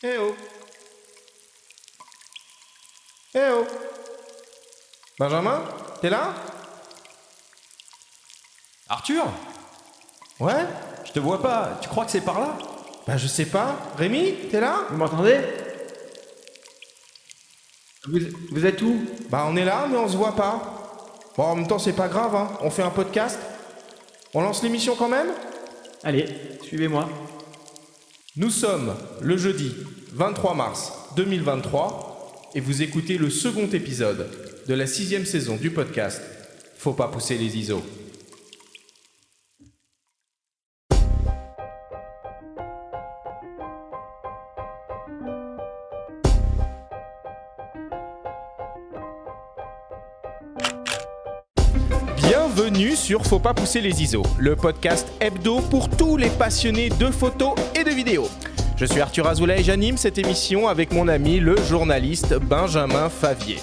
Eh oh. Eh oh. Benjamin, t'es là? Arthur, Ouais? je te vois pas, tu crois que c'est par là? Bah je sais pas. Rémi, t'es là? Vous m'entendez? Vous êtes où? Bah on est là, mais on se voit pas. Bon, en même temps, c'est pas grave, hein. On fait un podcast. On lance l'émission quand même? Allez, suivez-moi. Nous sommes le jeudi 23 mars 2023 et vous écoutez le second épisode de la 6e saison du podcast Faut pas pousser les ISO. Bienvenue sur Faut pas pousser les ISO, le podcast hebdo pour tous les passionnés de photos et de vidéos. Je suis Arthur Azoulay et j'anime cette émission avec mon ami le journaliste Benjamin Favier.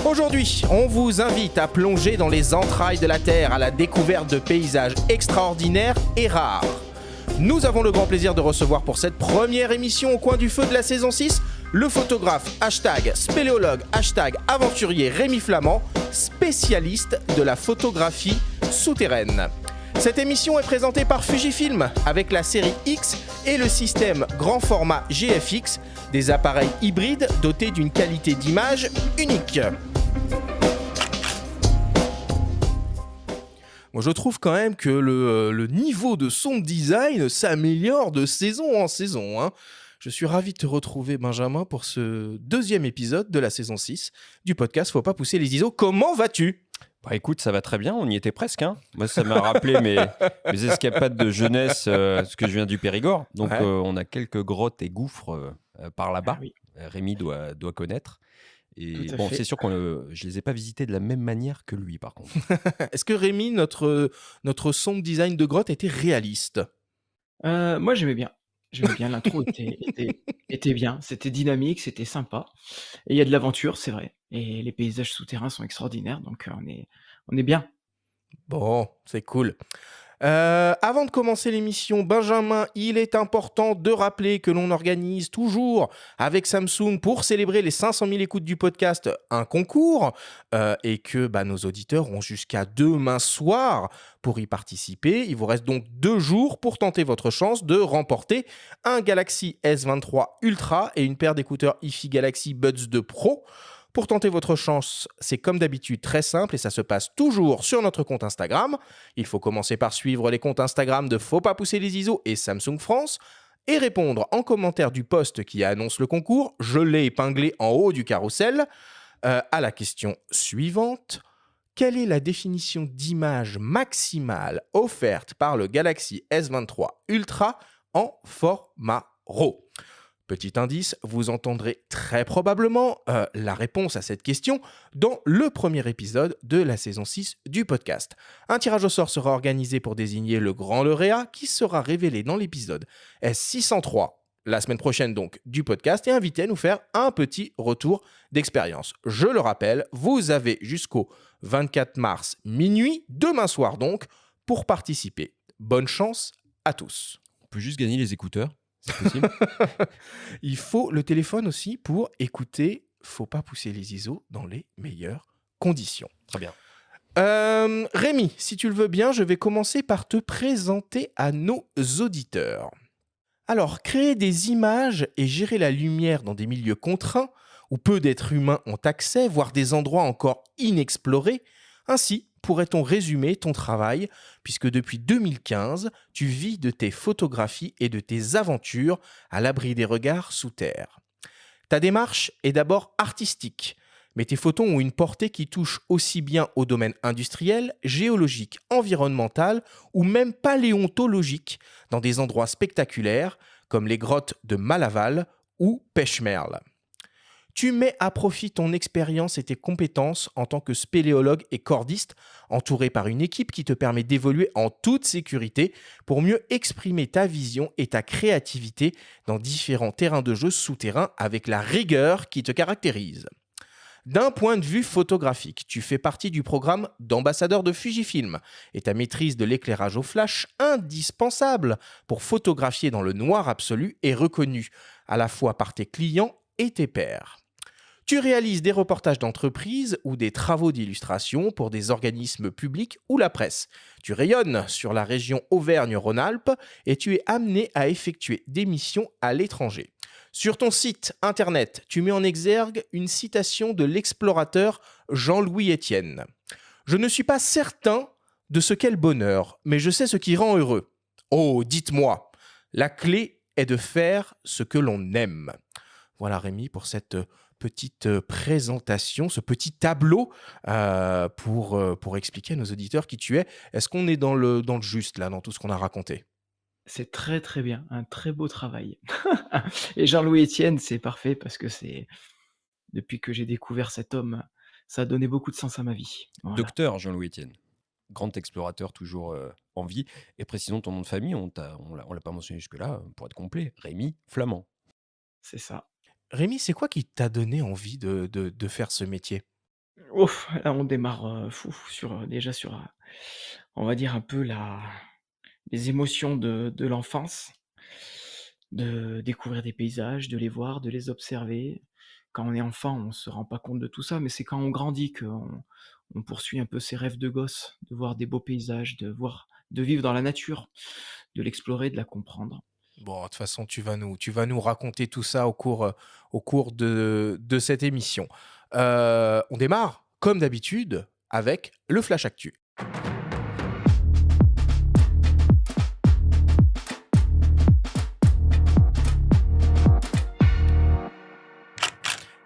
Aujourd'hui, on vous invite à plonger dans les entrailles de la Terre à la découverte de paysages extraordinaires et rares. Nous avons le grand plaisir de recevoir pour cette première émission au coin du feu de la saison 6 le photographe #spéléologue #aventurier Rémi Flamand, spécialiste de la photographie souterraine. Cette émission est présentée par Fujifilm avec la série X et le système grand format GFX, des appareils hybrides dotés d'une qualité d'image unique. Moi, je trouve quand même que le niveau de son design s'améliore de saison en saison, hein. Je suis ravi de te retrouver, Benjamin, pour ce deuxième épisode de la saison 6 du podcast Faut pas pousser les ISO. Comment vas-tu ? Bah écoute, ça va très bien, on y était presque. Hein. Moi, ça m'a rappelé mes escapades de jeunesse, parce que je viens du Périgord. Donc, Ouais. on a quelques grottes et gouffres par là-bas. Ah oui. Rémi doit connaître. Et Tout à bon, fait. c'est sûr que je les ai pas visités de la même manière que lui, par contre. Est-ce que Rémi, notre son design de grotte était réaliste ? Moi, j'aimais bien. L'intro était bien. C'était dynamique, c'était sympa. Et il y a de l'aventure, c'est vrai. Et les paysages souterrains sont extraordinaires, donc on est bien. Bon, c'est cool. Avant de commencer l'émission, Benjamin, il est important de rappeler que l'on organise toujours avec Samsung pour célébrer les 500 000 écoutes du podcast un concours et que nos auditeurs ont jusqu'à demain soir pour y participer. Il vous reste donc 2 jours pour tenter votre chance de remporter un Galaxy S23 Ultra et une paire d'écouteurs hi-fi Galaxy Buds 2 Pro. Pour tenter votre chance, c'est comme d'habitude très simple et ça se passe toujours sur notre compte Instagram. Il faut commencer par suivre les comptes Instagram de Faut pas pousser les ISO et Samsung France et répondre en commentaire du post qui annonce le concours, je l'ai épinglé en haut du carrousel, à la question suivante. Quelle est la définition d'image maximale offerte par le Galaxy S23 Ultra en format RAW ? Petit indice, vous entendrez très probablement la réponse à cette question dans le premier épisode de la saison 6 du podcast. Un tirage au sort sera organisé pour désigner le grand lauréat qui sera révélé dans l'épisode S603, la semaine prochaine donc, du podcast et invité à nous faire un petit retour d'expérience. Je le rappelle, vous avez jusqu'au 24 mars minuit, demain soir donc, pour participer. Bonne chance à tous. On peut juste gagner les écouteurs, c'est possible? Il faut le téléphone aussi pour écouter Faut pas pousser les ISO dans les meilleures conditions. Très bien. Rémi, si tu le veux bien, je vais commencer par te présenter à nos auditeurs. Alors, créer des images et gérer la lumière dans des milieux contraints où peu d'êtres humains ont accès, voire des endroits encore inexplorés, ainsi pourrait-on résumer ton travail, puisque depuis 2015, tu vis de tes photographies et de tes aventures à l'abri des regards sous terre. Ta démarche est d'abord artistique, mais tes photos ont une portée qui touche aussi bien au domaine industriel, géologique, environnemental ou même paléontologique dans des endroits spectaculaires comme les grottes de Malaval ou Pêche-Merle. Tu mets à profit ton expérience et tes compétences en tant que spéléologue et cordiste, entouré par une équipe qui te permet d'évoluer en toute sécurité pour mieux exprimer ta vision et ta créativité dans différents terrains de jeu souterrains avec la rigueur qui te caractérise. D'un point de vue photographique, tu fais partie du programme d'ambassadeur de Fujifilm et ta maîtrise de l'éclairage au flash, indispensable pour photographier dans le noir absolu, est reconnue à la fois par tes clients et tes pairs. Tu réalises des reportages d'entreprise ou des travaux d'illustration pour des organismes publics ou la presse. Tu rayonnes sur la région Auvergne-Rhône-Alpes et tu es amené à effectuer des missions à l'étranger. Sur ton site internet, tu mets en exergue une citation de l'explorateur Jean-Louis Etienne. « Je ne suis pas certain de ce qu'est le bonheur, mais je sais ce qui rend heureux. Oh, dites-moi, la clé est de faire ce que l'on aime. » Voilà Rémi pour cette petite présentation, ce petit tableau pour expliquer à nos auditeurs qui tu es. Est-ce qu'on est dans le juste là, dans tout ce qu'on a raconté? C'est très, très bien, un très beau travail. Et Jean-Louis Etienne, c'est parfait parce que c'est depuis que j'ai découvert cet homme, ça a donné beaucoup de sens à ma vie. Voilà. Docteur Jean-Louis Etienne, grand explorateur toujours en vie. Et précisons ton nom de famille, on l'a pas mentionné jusque-là, pour être complet, Rémi Flamand. C'est ça. Rémi, c'est quoi qui t'a donné envie de faire ce métier? Ouf, là on démarre, sur, déjà sur, on va dire un peu les émotions de l'enfance, de découvrir des paysages, de les voir, de les observer. Quand on est enfant, on se rend pas compte de tout ça, mais c'est quand on grandit qu'on poursuit un peu ses rêves de gosse, de voir des beaux paysages, de vivre dans la nature, de l'explorer, de la comprendre. Bon, de toute façon, tu vas nous raconter tout ça au cours de cette émission. On démarre, comme d'habitude, avec le Flash Actu.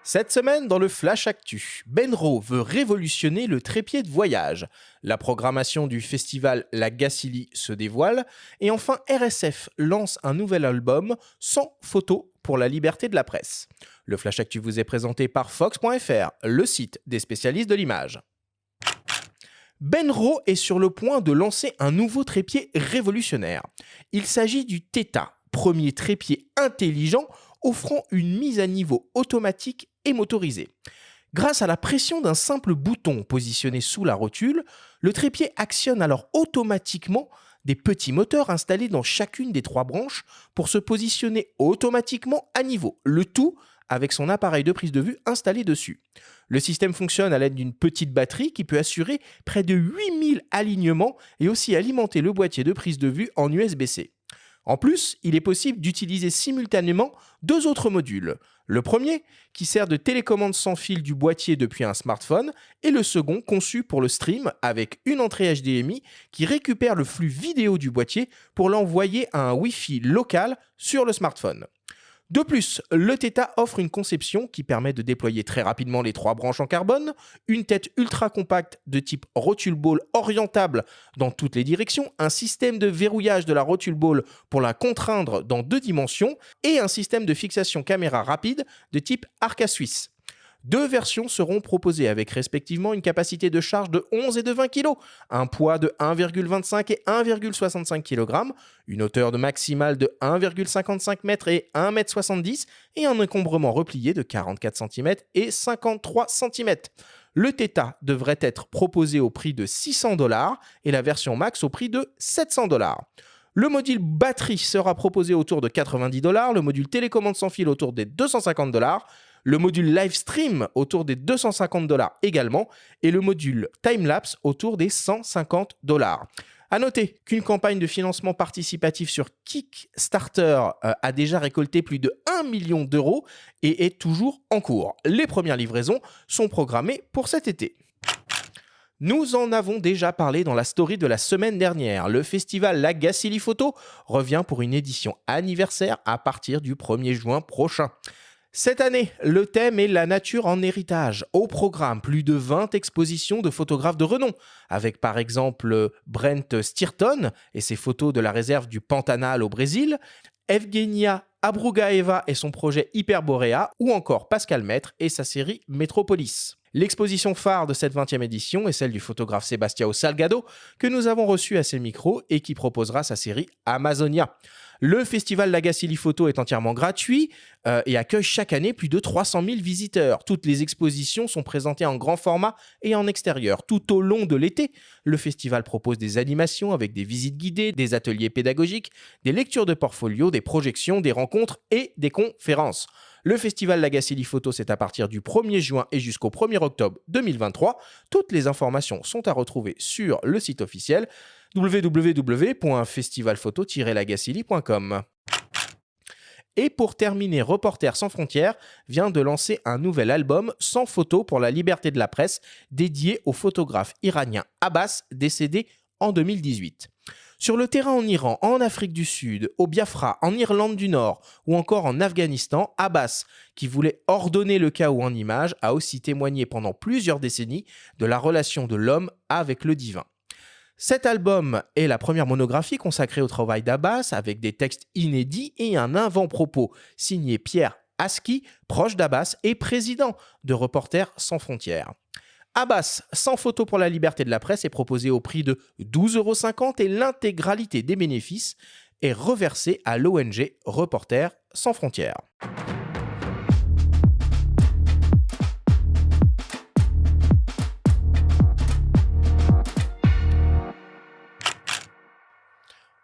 Cette semaine, dans le Flash Actu, Benro veut révolutionner le trépied de voyage. La programmation du festival La Gacilly se dévoile. Et enfin, RSF lance un nouvel album sans photo pour la liberté de la presse. Le Flash Actu vous est présenté par Fox.fr, le site des spécialistes de l'image. Benro est sur le point de lancer un nouveau trépied révolutionnaire. Il s'agit du Theta, premier trépied intelligent offrant une mise à niveau automatique et motorisée. Grâce à la pression d'un simple bouton positionné sous la rotule, le trépied actionne alors automatiquement des petits moteurs installés dans chacune des 3 branches pour se positionner automatiquement à niveau, le tout avec son appareil de prise de vue installé dessus. Le système fonctionne à l'aide d'une petite batterie qui peut assurer près de 8000 alignements et aussi alimenter le boîtier de prise de vue en USB-C. En plus, il est possible d'utiliser simultanément 2 autres modules. Le premier, qui sert de télécommande sans fil du boîtier depuis un smartphone, et le second, conçu pour le stream avec une entrée HDMI qui récupère le flux vidéo du boîtier pour l'envoyer à un Wi-Fi local sur le smartphone. De plus, le Theta offre une conception qui permet de déployer très rapidement les 3 branches en carbone, une tête ultra compacte de type rotule ball orientable dans toutes les directions, un système de verrouillage de la rotule ball pour la contraindre dans 2 dimensions et un système de fixation caméra rapide de type Arca Suisse. 2 versions seront proposées avec respectivement une capacité de charge de 11 et de 20 kg, un poids de 1,25 et 1,65 kg, une hauteur de maximale de 1,55 m et 1,70 m et un encombrement replié de 44 cm et 53 cm. Le Theta devrait être proposé au prix de $600 et la version Max au prix de $700. Le module batterie sera proposé autour de $90, le module télécommande sans fil autour des $250, le module live stream autour des $250 également, et le module timelapse autour des $150. A noter qu'une campagne de financement participatif sur Kickstarter a déjà récolté plus de 1 million d'euros et est toujours en cours. Les premières livraisons sont programmées pour cet été. Nous en avons déjà parlé dans la story de la semaine dernière. Le festival La Gacilly Photo revient pour une édition anniversaire à partir du 1er juin prochain. Cette année, le thème est la nature en héritage. Au programme, plus de 20 expositions de photographes de renom, avec par exemple Brent Stearton et ses photos de la réserve du Pantanal au Brésil, Evgenia Abrugaeva et son projet Hyperborea, ou encore Pascal Maître et sa série Metropolis. L'exposition phare de cette 20e édition est celle du photographe Sebastião Salgado, que nous avons reçu à ses micros et qui proposera sa série Amazonia. Le festival Lagacilly Photo est entièrement gratuit et accueille chaque année plus de 300 000 visiteurs. Toutes les expositions sont présentées en grand format et en extérieur. Tout au long de l'été, le festival propose des animations avec des visites guidées, des ateliers pédagogiques, des lectures de portfolio, des projections, des rencontres et des conférences. Le festival Lagacilly Photo, c'est à partir du 1er juin et jusqu'au 1er octobre 2023. Toutes les informations sont à retrouver sur le site officiel www.festivalphoto-lagacilly.com. Et pour terminer, Reporters sans frontières vient de lancer un nouvel album sans photo pour la liberté de la presse dédié au photographe iranien Abbas, décédé en 2018. Sur le terrain en Iran, en Afrique du Sud, au Biafra, en Irlande du Nord ou encore en Afghanistan, Abbas, qui voulait ordonner le chaos en images, a aussi témoigné pendant plusieurs décennies de la relation de l'homme avec le divin. Cet album est la première monographie consacrée au travail d'Abbas avec des textes inédits et un avant-propos signé Pierre Aski, proche d'Abbas et président de Reporters sans frontières. Abbas, sans photo pour la liberté de la presse, est proposé au prix de 12,50 € et l'intégralité des bénéfices est reversée à l'ONG Reporters sans frontières.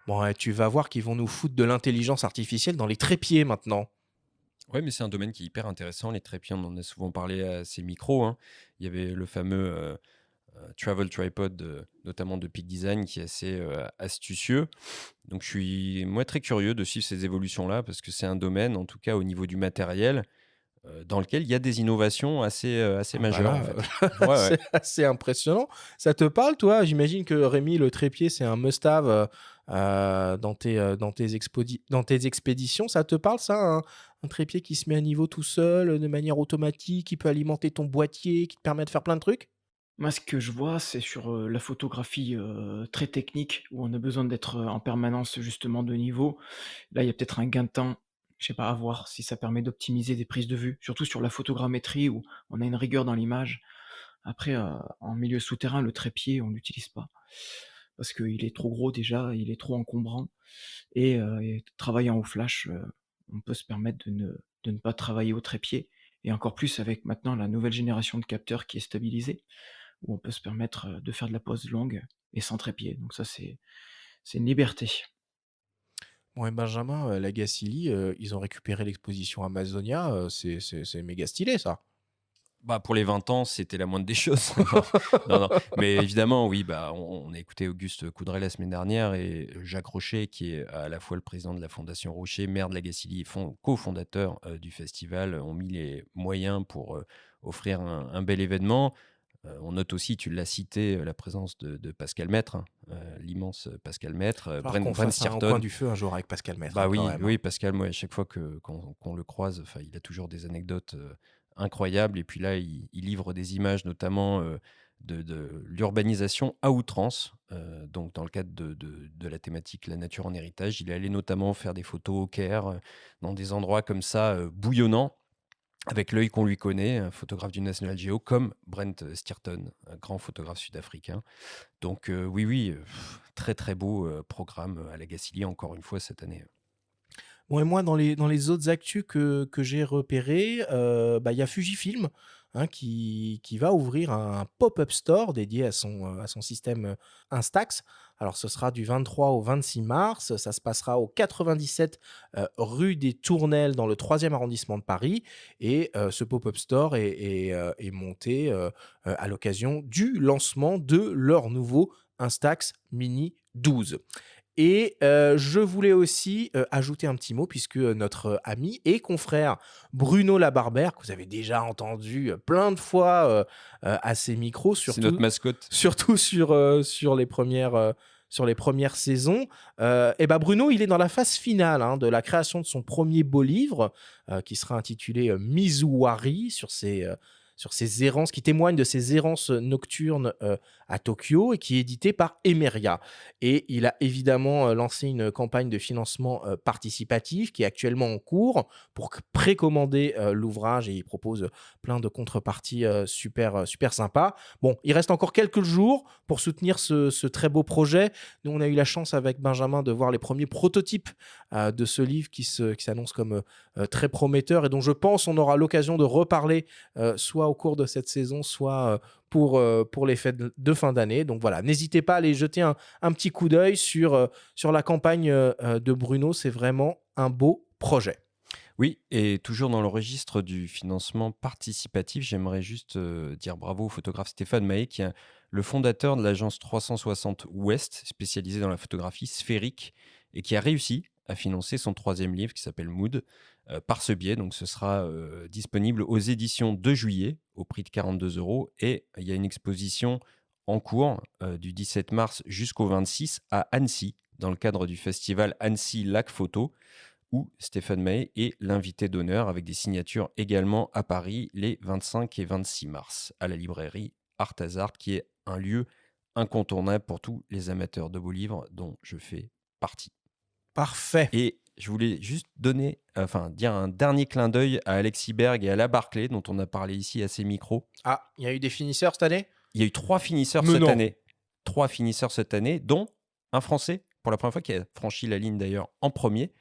Bon, ouais, tu vas voir qu'ils vont nous foutre de l'intelligence artificielle dans les trépieds maintenant. Ouais, mais c'est un domaine qui est hyper intéressant. Les trépieds, on en a souvent parlé à ces micros, hein. Il y avait le fameux Travel Tripod, notamment de Peak Design, qui est assez astucieux. Donc, je suis moi très curieux de suivre ces évolutions-là parce que c'est un domaine, en tout cas au niveau du matériel, dans lequel il y a des innovations assez majeures, en fait. Ouais, ouais. C'est assez impressionnant. Ça te parle, toi? J'imagine que Rémi, le trépied, c'est un must-have dans tes expéditions. Ça te parle, ça, un trépied qui se met à niveau tout seul, de manière automatique, qui peut alimenter ton boîtier, qui te permet de faire plein de trucs? Moi, ce que je vois, c'est sur, la photographie, très technique où on a besoin d'être, en permanence justement de niveau. Là, il y a peut-être un gain de temps, je sais pas, à voir si ça permet d'optimiser des prises de vue, surtout sur la photogrammétrie où on a une rigueur dans l'image. Après, en milieu souterrain, le trépied, on l'utilise pas parce qu'il est trop gros déjà, il est trop encombrant et travaillant au flash, on peut se permettre de ne pas travailler au trépied et encore plus avec maintenant la nouvelle génération de capteurs qui est stabilisée, où on peut se permettre, de faire de la pose longue et sans trépied. Donc ça, c'est une liberté. Bon, et Benjamin, Lagacilly, ils ont récupéré l'exposition Amazonia. C'est méga stylé, ça. Bah, pour les 20 ans, c'était la moindre des choses. Non, non. Mais évidemment, oui, bah, on a écouté Auguste Coudray la semaine dernière et Jacques Rocher, qui est à la fois le président de la Fondation Rocher, maire de Lagacilly et cofondateur du festival, ont mis les moyens pour offrir un bel événement. On note aussi, tu l'as cité, la présence de Pascal Maître, hein, l'immense Pascal Maître, Il va falloir Brent qu'on fasse un au coin Stirton. du feu un jour avec Pascal Maître, Bah hein, oui, quand même. oui, Pascal, moi, à chaque fois qu'on le croise, enfin, il a toujours des anecdotes incroyables. Et puis là, il livre des images, notamment de l'urbanisation à outrance. Donc, dans le cadre de la thématique La nature en héritage, il est allé notamment faire des photos au Caire, dans des endroits comme ça, bouillonnants, avec l'œil qu'on lui connaît, un photographe du National Geo, comme Brent Stirton, un grand photographe sud-africain. Donc, oui, oui, très, très beau programme à Lagacilly, encore une fois, cette année. Bon, et moi, dans les autres actus que j'ai repérées, il y a Fujifilm, hein, qui va ouvrir un pop-up store dédié à son système Instax. Alors, ce sera du 23 au 26 mars. Ça se passera au 97 rue des Tournelles, dans le 3e arrondissement de Paris. Et ce pop-up store est monté à l'occasion du lancement de leur nouveau Instax Mini 12. Et je voulais aussi ajouter un petit mot, puisque notre ami et confrère Bruno Labarbère, que vous avez déjà entendu plein de fois à ses micros, C'est notre mascotte. surtout sur les premières saisons, et ben Bruno, il est dans la phase finale, hein, de la création de son premier beau livre, qui sera intitulé Mizuwari, sur sur ses errances, qui témoigne de ses errances nocturnes à Tokyo et qui est édité par Emeria. Et il a évidemment lancé une campagne de financement participatif qui est actuellement en cours pour précommander l'ouvrage et il propose plein de contreparties super sympas. Bon, il reste encore quelques jours pour soutenir ce très beau projet. Nous, on a eu la chance avec Benjamin de voir les premiers prototypes de ce livre qui s'annonce comme très prometteur et dont je pense on aura l'occasion de reparler soit au cours de cette saison, soit pour les fêtes de fin d'année. Donc voilà, n'hésitez pas à aller jeter un petit coup d'œil sur la campagne de Bruno. C'est vraiment un beau projet. Oui, et toujours dans le registre du financement participatif, j'aimerais juste dire bravo au photographe Stéphane Mahé, qui est le fondateur de l'agence 360 Ouest, spécialisée dans la photographie sphérique, et qui a réussi à financer son troisième livre qui s'appelle Mood par ce biais. Donc ce sera disponible aux éditions de juillet au prix de 42 €. Et il y a une exposition en cours du 17 mars jusqu'au 26 à Annecy, dans le cadre du festival Annecy Lac Photo, où Stéphane Mahé est l'invité d'honneur, avec des signatures également à Paris les 25 et 26 mars, à la librairie Art Hazard, qui est un lieu incontournable pour tous les amateurs de beaux livres dont je fais partie. Parfait. Et je voulais juste dire un dernier clin d'œil à Alexis Berg et à la Barclay, dont on a parlé ici à ces micros. Ah, il y a eu des finisseurs cette année? Il y a eu 3 finisseurs Mais cette non. année. 3 finisseurs cette année, dont un Français, pour la première fois, qui a franchi la ligne d'ailleurs en premier,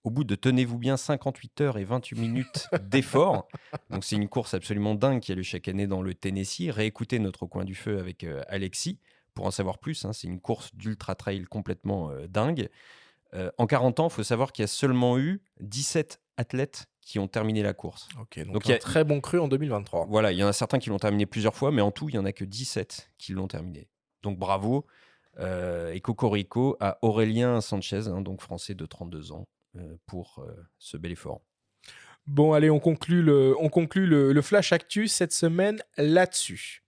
au bout de, tenez-vous bien, 58 heures et 28 minutes d'effort. Donc c'est une course absolument dingue qui a lieu chaque année dans le Tennessee. Réécoutez notre coin du feu avec Alexis pour en savoir plus. C'est une course d'ultra trail complètement dingue. En 40 ans, il faut savoir qu'il y a seulement eu 17 athlètes qui ont terminé la course. Ok, donc il y a un très bon cru en 2023. Voilà, il y en a certains qui l'ont terminé plusieurs fois, mais en tout, il n'y en a que 17 qui l'ont terminé. Donc bravo. Et cocorico à Aurélien Sanchez, donc français de 32 ans, pour ce bel effort. Bon, allez, on conclut le Flash Actu cette semaine là-dessus.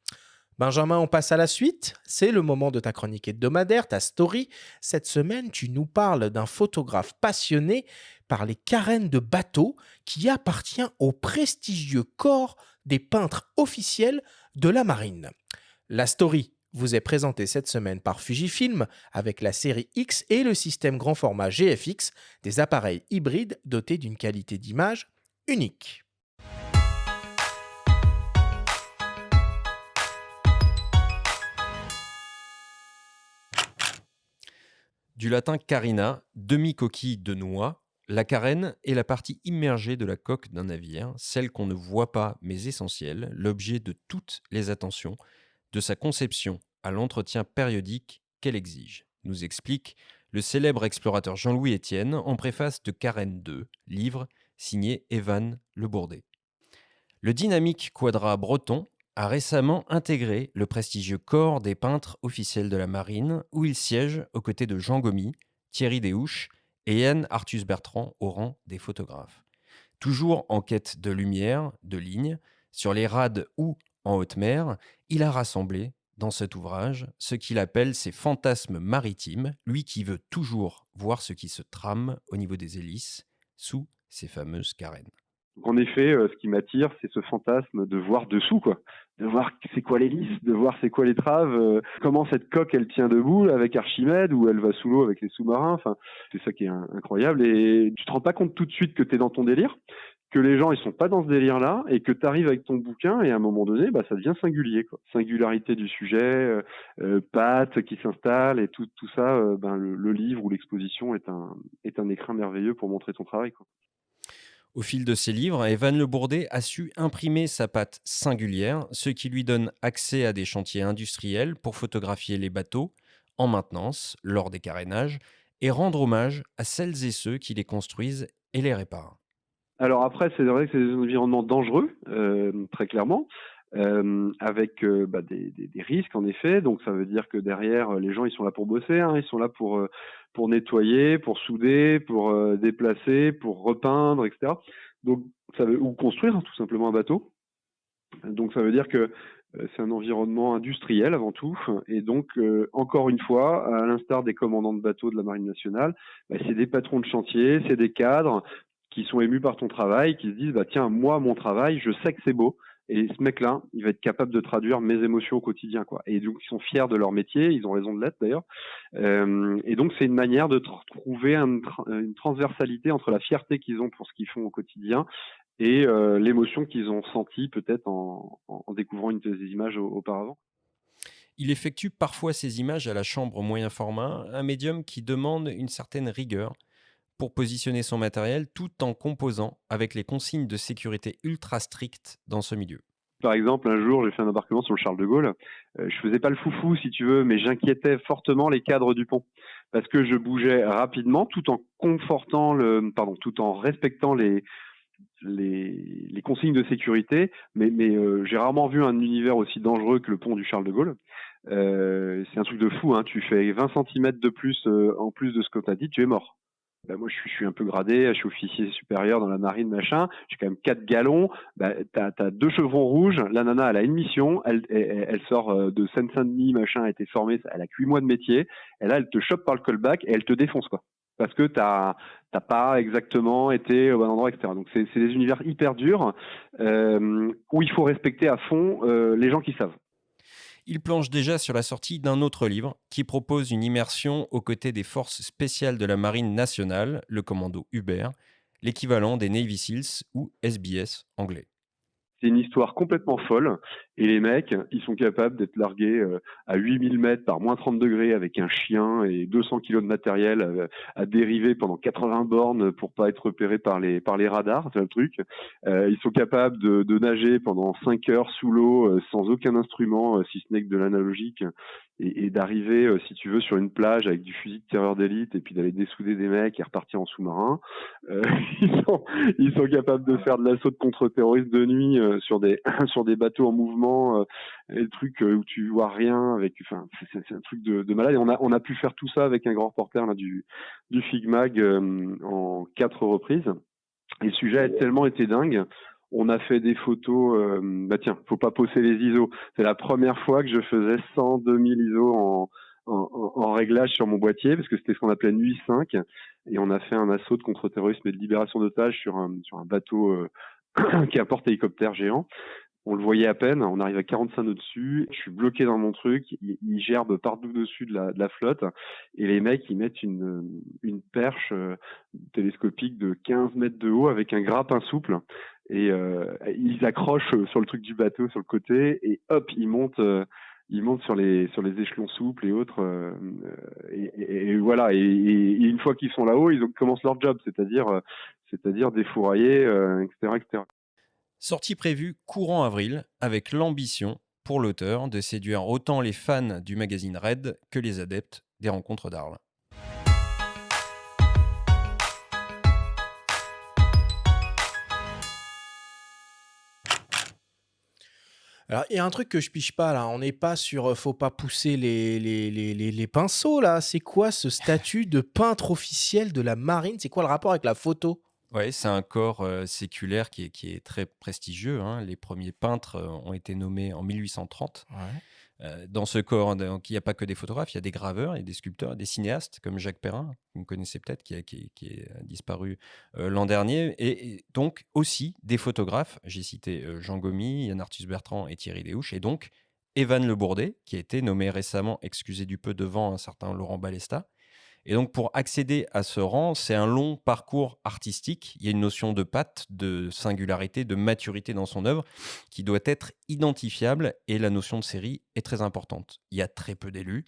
Benjamin, on passe à la suite. C'est le moment de ta chronique hebdomadaire, ta story. Cette semaine, tu nous parles d'un photographe passionné par les carènes de bateaux qui appartient au prestigieux corps des peintres officiels de la marine. La story vous est présentée cette semaine par Fujifilm avec la série X et le système grand format GFX, des appareils hybrides dotés d'une qualité d'image unique. Du latin carina, demi-coquille de noix, la carène est la partie immergée de la coque d'un navire, celle qu'on ne voit pas mais essentielle, l'objet de toutes les attentions, de sa conception à l'entretien périodique qu'elle exige, nous explique le célèbre explorateur Jean-Louis Etienne en préface de Carène 2, livre signé Evan Le Bourdet. Le dynamique quadra breton a récemment intégré le prestigieux corps des peintres officiels de la marine, où il siège aux côtés de Jean Gomy, Thierry Desouches et Yann Arthus Bertrand au rang des photographes. Toujours en quête de lumière, de lignes, sur les rades ou en haute mer, il a rassemblé dans cet ouvrage ce qu'il appelle ses fantasmes maritimes, lui qui veut toujours voir ce qui se trame au niveau des hélices, sous ces fameuses carènes. En effet, ce qui m'attire, c'est ce fantasme de voir dessous, quoi. De voir c'est quoi l'hélice, de voir c'est quoi l'étrave, comment cette coque elle tient debout avec Archimède ou elle va sous l'eau avec les sous-marins. Enfin, c'est ça qui est incroyable. Et tu te rends pas compte tout de suite que tu es dans ton délire, que les gens ils sont pas dans ce délire-là et que tu arrives avec ton bouquin et à un moment donné, ça devient singulier, quoi. Singularité du sujet, pattes qui s'installent et tout ça. Le livre ou l'exposition est un écrin merveilleux pour montrer ton travail, quoi. Au fil de ses livres, Evan Le Bourdet a su imprimer sa patte singulière, ce qui lui donne accès à des chantiers industriels pour photographier les bateaux en maintenance lors des carénages et rendre hommage à celles et ceux qui les construisent et les réparent. Alors après, c'est vrai que c'est des environnements dangereux, très clairement, avec des risques en effet. Donc ça veut dire que derrière, les gens ils sont là pour bosser, ils sont là pour nettoyer, pour souder, pour déplacer, pour repeindre, etc. Donc ou construire tout simplement un bateau. Donc ça veut dire que c'est un environnement industriel avant tout, et donc encore une fois, à l'instar des commandants de bateaux de la Marine nationale, c'est des patrons de chantier, c'est des cadres qui sont émus par ton travail, qui se disent tiens, moi mon travail, je sais que c'est beau, Et ce mec-là, il va être capable de traduire mes émotions au quotidien, quoi. Et donc, ils sont fiers de leur métier, ils ont raison de l'être d'ailleurs. Et donc, c'est une manière de trouver une transversalité entre la fierté qu'ils ont pour ce qu'ils font au quotidien et l'émotion qu'ils ont sentie peut-être en découvrant une de ces images auparavant. Il effectue parfois ses images à la chambre moyen format, un médium qui demande une certaine rigueur pour positionner son matériel tout en composant avec les consignes de sécurité ultra strictes dans ce milieu. Par exemple, un jour, j'ai fait un embarquement sur le Charles de Gaulle. Je faisais pas le foufou, si tu veux, mais j'inquiétais fortement les cadres du pont parce que je bougeais rapidement tout en tout en respectant les consignes de sécurité. Mais j'ai rarement vu un univers aussi dangereux que le pont du Charles de Gaulle. C'est un truc de fou, hein. Tu fais 20 centimètres de plus en plus de ce que tu as dit, tu es mort. Moi, je suis un peu gradé, je suis officier supérieur dans la marine, machin. J'ai quand même 4 galons. T'as 2 chevrons rouges. La nana, elle a une mission. Elle sort de Seine-Saint-Denis, machin, a été formée. Elle a 8 mois de métier. Et là, elle te chope par le callback et elle te défonce, quoi. Parce que t'as pas exactement été au bon endroit, etc. Donc, c'est des univers hyper durs où il faut respecter à fond les gens qui savent. Il planche déjà sur la sortie d'un autre livre qui propose une immersion aux côtés des forces spéciales de la Marine nationale, le commando Hubert, l'équivalent des Navy Seals ou SBS anglais. C'est une histoire complètement folle. Et les mecs, ils sont capables d'être largués à 8000 mètres par moins 30 degrés avec un chien et 200 kilos de matériel à dériver pendant 80 bornes pour pas être repérés par les radars, c'est le truc. Ils sont capables de nager pendant 5 heures sous l'eau sans aucun instrument, si ce n'est que de l'analogique. Et d'arriver, si tu veux, sur une plage avec du fusil de tireur d'élite et puis d'aller dessouder des mecs et repartir en sous-marin. Ils sont capables de faire de l'assaut de contre-terroristes de nuit sur des bateaux en mouvement, et le truc où tu vois rien c'est un truc de malade. Et on a pu faire tout ça avec un grand reporter là du Figmag en 4 reprises. Et le sujet a tellement été dingue. On a fait des photos, faut pas poser les ISO. C'est la première fois que je faisais 102 000 ISO en réglage sur mon boîtier, parce que c'était ce qu'on appelait Nuit 5, et on a fait un assaut de contre-terrorisme et de libération d'otages sur un bateau qui est un porte-hélicoptère géant. On le voyait à peine, on arrive à 45 nœuds dessus, je suis bloqué dans mon truc, il gerbe partout dessus de la flotte, et les mecs, ils mettent une perche télescopique de 15 mètres de haut avec un grappin souple, et ils accrochent sur le truc du bateau, sur le côté, et hop, ils montent sur les échelons souples et autres, et voilà, et une fois qu'ils sont là-haut, ils commencent leur job, c'est-à-dire défourailler, etc., etc. Sortie prévue courant avril, avec l'ambition, pour l'auteur, de séduire autant les fans du magazine Red que les adeptes des rencontres d'Arles. Alors, il y a un truc que je piche pas là. On n'est pas sur faut pas pousser les pinceaux là. C'est quoi ce statut de peintre officiel de la marine? C'est quoi le rapport avec la photo? Ouais, c'est un corps séculaire qui est très prestigieux, hein. Les premiers peintres ont été nommés en 1830. Ouais. Dans ce corps, donc, il n'y a pas que des photographes, il y a des graveurs, il y a des sculpteurs, des cinéastes comme Jacques Perrin, que vous connaissez peut-être, qui est disparu l'an dernier, et donc aussi des photographes. J'ai cité Jean Gomy, Yann Arthus Bertrand et Thierry Déouche, et donc Evan Le Bourdet, qui a été nommé récemment, excusez du peu, devant un certain Laurent Balesta. Et donc, pour accéder à ce rang, c'est un long parcours artistique. Il y a une notion de patte, de singularité, de maturité dans son œuvre qui doit être identifiable, et la notion de série est très importante. Il y a très peu d'élus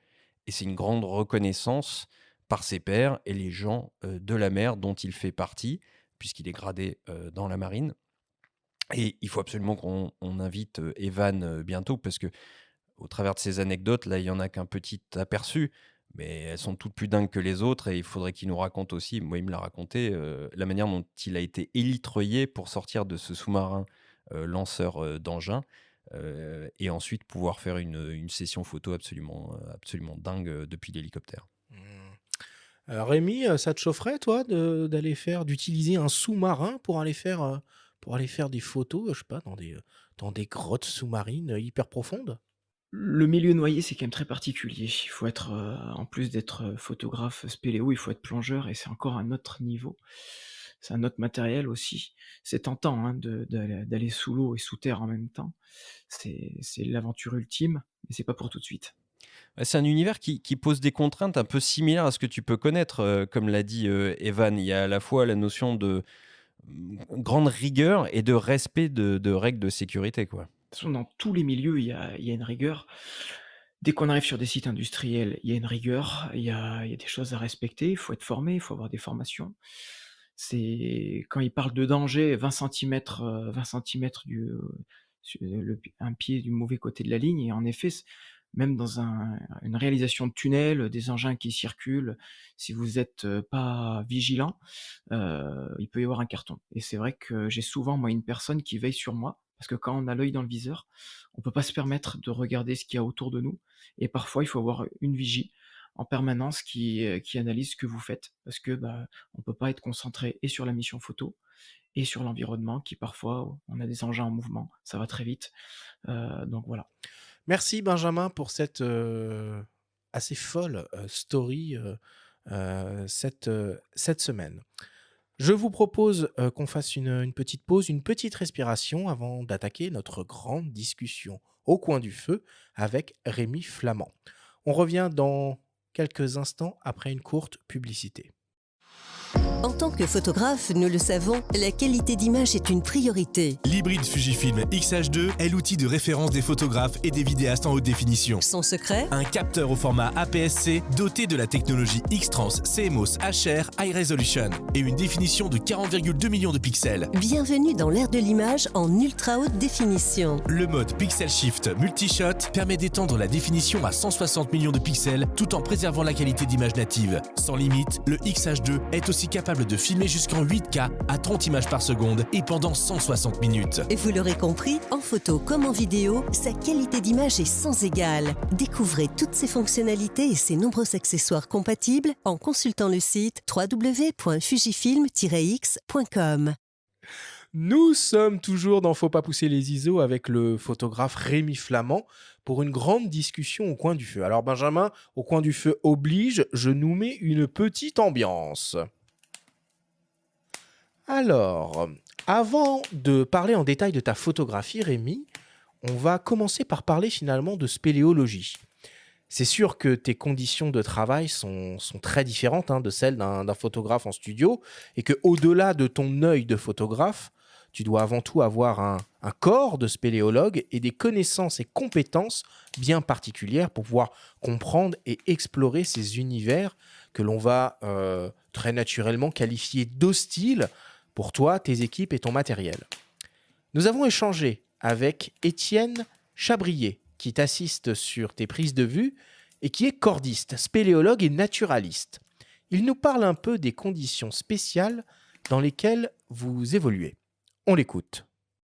et c'est une grande reconnaissance par ses pairs et les gens de la mer dont il fait partie, puisqu'il est gradé dans la marine. Et il faut absolument qu'on invite Evan bientôt, parce que au travers de ces anecdotes, là, il n'y en a qu'un petit aperçu, mais elles sont toutes plus dingues que les autres, et il faudrait qu'il nous raconte aussi, moi il me l'a raconté, la manière dont il a été élitreillé pour sortir de ce sous-marin lanceur d'engins, et ensuite pouvoir faire une session photo absolument dingue depuis l'hélicoptère. Rémi, ça te chaufferait toi d'utiliser un sous-marin pour aller faire des photos, je sais pas, dans des grottes sous-marines hyper profondes? Le milieu noyé, c'est quand même très particulier. Il faut être, en plus d'être photographe spéléo, il faut être plongeur et c'est encore un autre niveau. c'est un autre matériel aussi. C'est tentant, hein, d'aller sous l'eau et sous terre en même temps. C'est l'aventure ultime, mais c'est pas pour tout de suite. Ouais, c'est un univers qui pose des contraintes un peu similaires à ce que tu peux connaître, comme l'a dit, Evan. Il y a à la fois la notion de, grande rigueur et de respect de règles de sécurité, quoi. De toute façon, dans tous les milieux, il y a une rigueur. Dès qu'on arrive sur des sites industriels, il y a une rigueur, il y a des choses à respecter, il faut être formé, il faut avoir des formations. C'est quand ils parlent de danger, 20 centimètres, 20 centimètres un pied du mauvais côté de la ligne, et en effet, même dans une réalisation de tunnel, des engins qui circulent, si vous n'êtes pas vigilant, il peut y avoir un carton. Et c'est vrai que j'ai souvent, moi, une personne qui veille sur moi, parce que quand on a l'œil dans le viseur, on peut pas se permettre de regarder ce qu'il y a autour de nous, et parfois il faut avoir une vigie en permanence qui analyse ce que vous faites, parce que, bah, on peut pas être concentré et sur la mission photo et sur l'environnement qui parfois, on a des engins en mouvement, ça va très vite, donc voilà. Merci Benjamin pour cette assez folle story cette semaine. Je vous propose qu'on fasse une petite pause, une petite respiration avant d'attaquer notre grande discussion au coin du feu avec Rémi Flamand. On revient dans quelques instants après une courte publicité. En tant que photographe, nous le savons, la qualité d'image est une priorité. L'hybride Fujifilm X-H2 est l'outil de référence des photographes et des vidéastes en haute définition. Son secret ? Un capteur au format APS-C doté de la technologie X-Trans CMOS HR High Resolution et une définition de 40,2 millions de pixels. Bienvenue dans l'ère de l'image en ultra haute définition. Le mode Pixel Shift Multishot permet d'étendre la définition à 160 millions de pixels tout en préservant la qualité d'image native. Sans limite, le X-H2 est aussi capable de filmer jusqu'en 8K à 30 images par seconde et pendant 160 minutes. Et vous l'aurez compris, en photo comme en vidéo, sa qualité d'image est sans égale. Découvrez toutes ses fonctionnalités et ses nombreux accessoires compatibles en consultant le site www.fujifilm-x.com. Nous sommes toujours dans Faut pas pousser les ISO avec le photographe Rémi Flamand pour une grande discussion au coin du feu. Alors Benjamin, au coin du feu oblige, je nous mets une petite ambiance. Alors, avant de parler en détail de ta photographie, Rémi, on va commencer par parler finalement de spéléologie. C'est sûr que tes conditions de travail sont très différentes de celles d'un photographe en studio et qu'au-delà de ton œil de photographe, tu dois avant tout avoir un corps de spéléologue et des connaissances et compétences bien particulières pour pouvoir comprendre et explorer ces univers que l'on va très naturellement qualifier d'hostiles pour toi, tes équipes et ton matériel. Nous avons échangé avec Étienne Chabrier, qui t'assiste sur tes prises de vue et qui est cordiste, spéléologue et naturaliste. Il nous parle un peu des conditions spéciales dans lesquelles vous évoluez. On l'écoute.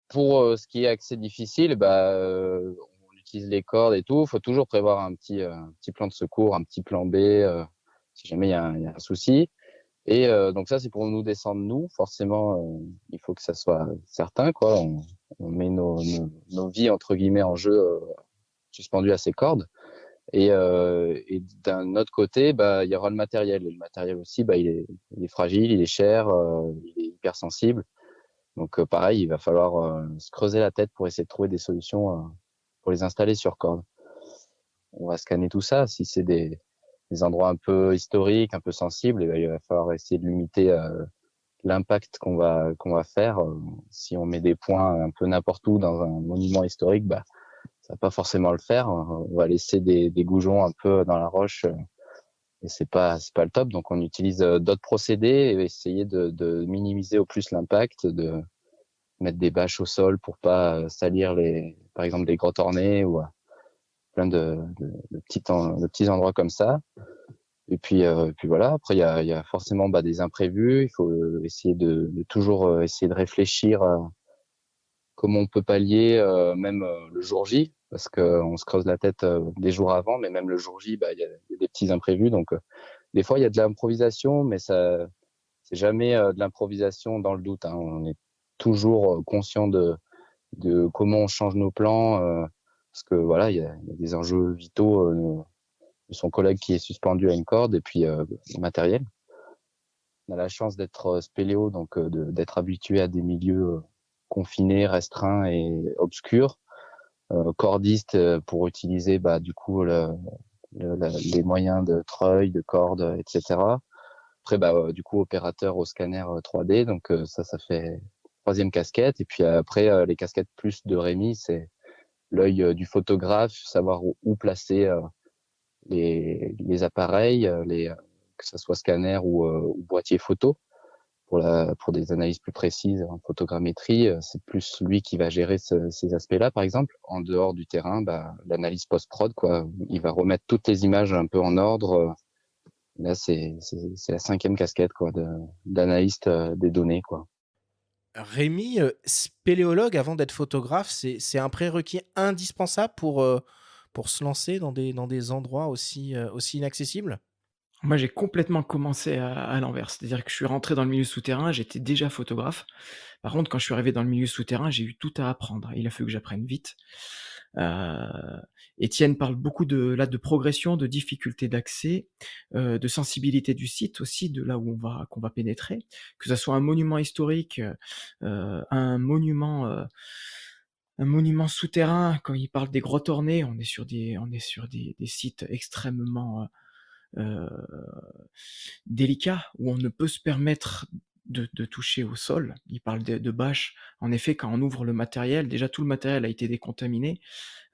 Pour ce qui est accès difficile, on utilise les cordes et tout. Il faut toujours prévoir un petit plan de secours, un petit plan B, si jamais il y a un souci. Et donc ça, c'est pour nous descendre, nous. Forcément, il faut que ça soit certain, quoi. On met nos vies, entre guillemets, en jeu, suspendues à ces cordes. Et d'un autre côté, il y aura le matériel. Et le matériel aussi, il est fragile, il est cher, il est hypersensible. Donc pareil, il va falloir se creuser la tête pour essayer de trouver des solutions pour les installer sur corde. On va scanner tout ça. Si c'est des endroits un peu historiques, un peu sensibles, il va falloir essayer de limiter l'impact qu'on va faire. Si on met des points un peu n'importe où dans un monument historique, ça va pas forcément le faire. On va laisser des goujons un peu dans la roche et c'est pas le top. Donc on utilise d'autres procédés et essayer de minimiser au plus l'impact, de mettre des bâches au sol pour pas salir par exemple des grottes ornées ou plein de petits endroits comme ça. Et puis voilà. Après, il y a forcément des imprévus. Il faut essayer de toujours essayer de réfléchir à comment on peut pallier même le jour J, parce qu'on se creuse la tête des jours avant, mais même le jour J, il y a des petits imprévus. Donc des fois, il y a de l'improvisation, mais ça, c'est jamais de l'improvisation dans le doute. On est toujours conscient de comment on change nos plans. Parce que voilà, il y a des enjeux vitaux de son collègue qui est suspendu à une corde et puis le matériel. On a la chance d'être spéléo, donc d'être habitué à des milieux confinés, restreints et obscurs. Cordiste pour utiliser du coup les moyens de treuil, de corde, etc. Après, du coup, opérateur au scanner 3D, donc ça fait troisième casquette. Et puis après, les casquettes plus de Rémi, c'est l'œil du photographe, savoir où placer les appareils, que ce soit scanner ou boîtier photo. Pour des analyses plus précises en photogrammétrie, c'est plus lui qui va gérer ces aspects-là, par exemple. En dehors du terrain, l'analyse post-prod, quoi. Il va remettre toutes les images un peu en ordre. Là, c'est la cinquième casquette, quoi, d'analyste des données, quoi. Rémi, spéléologue avant d'être photographe, c'est un prérequis indispensable pour se lancer dans des endroits aussi inaccessibles? Moi, j'ai complètement commencé à l'envers. C'est-à-dire que je suis rentré dans le milieu souterrain, j'étais déjà photographe. Par contre, quand je suis arrivé dans le milieu souterrain, j'ai eu tout à apprendre. Il a fallu que j'apprenne vite. Étienne parle beaucoup de progression, de difficulté d'accès, de sensibilité du site aussi, de là où qu'on va pénétrer. Que ça soit un monument historique, un monument souterrain. Quand il parle des grottes ornées, on est sur des sites extrêmement euh, délicat, où on ne peut se permettre de toucher au sol. Il parle de bâches. En effet, quand on ouvre le matériel, déjà tout le matériel a été décontaminé.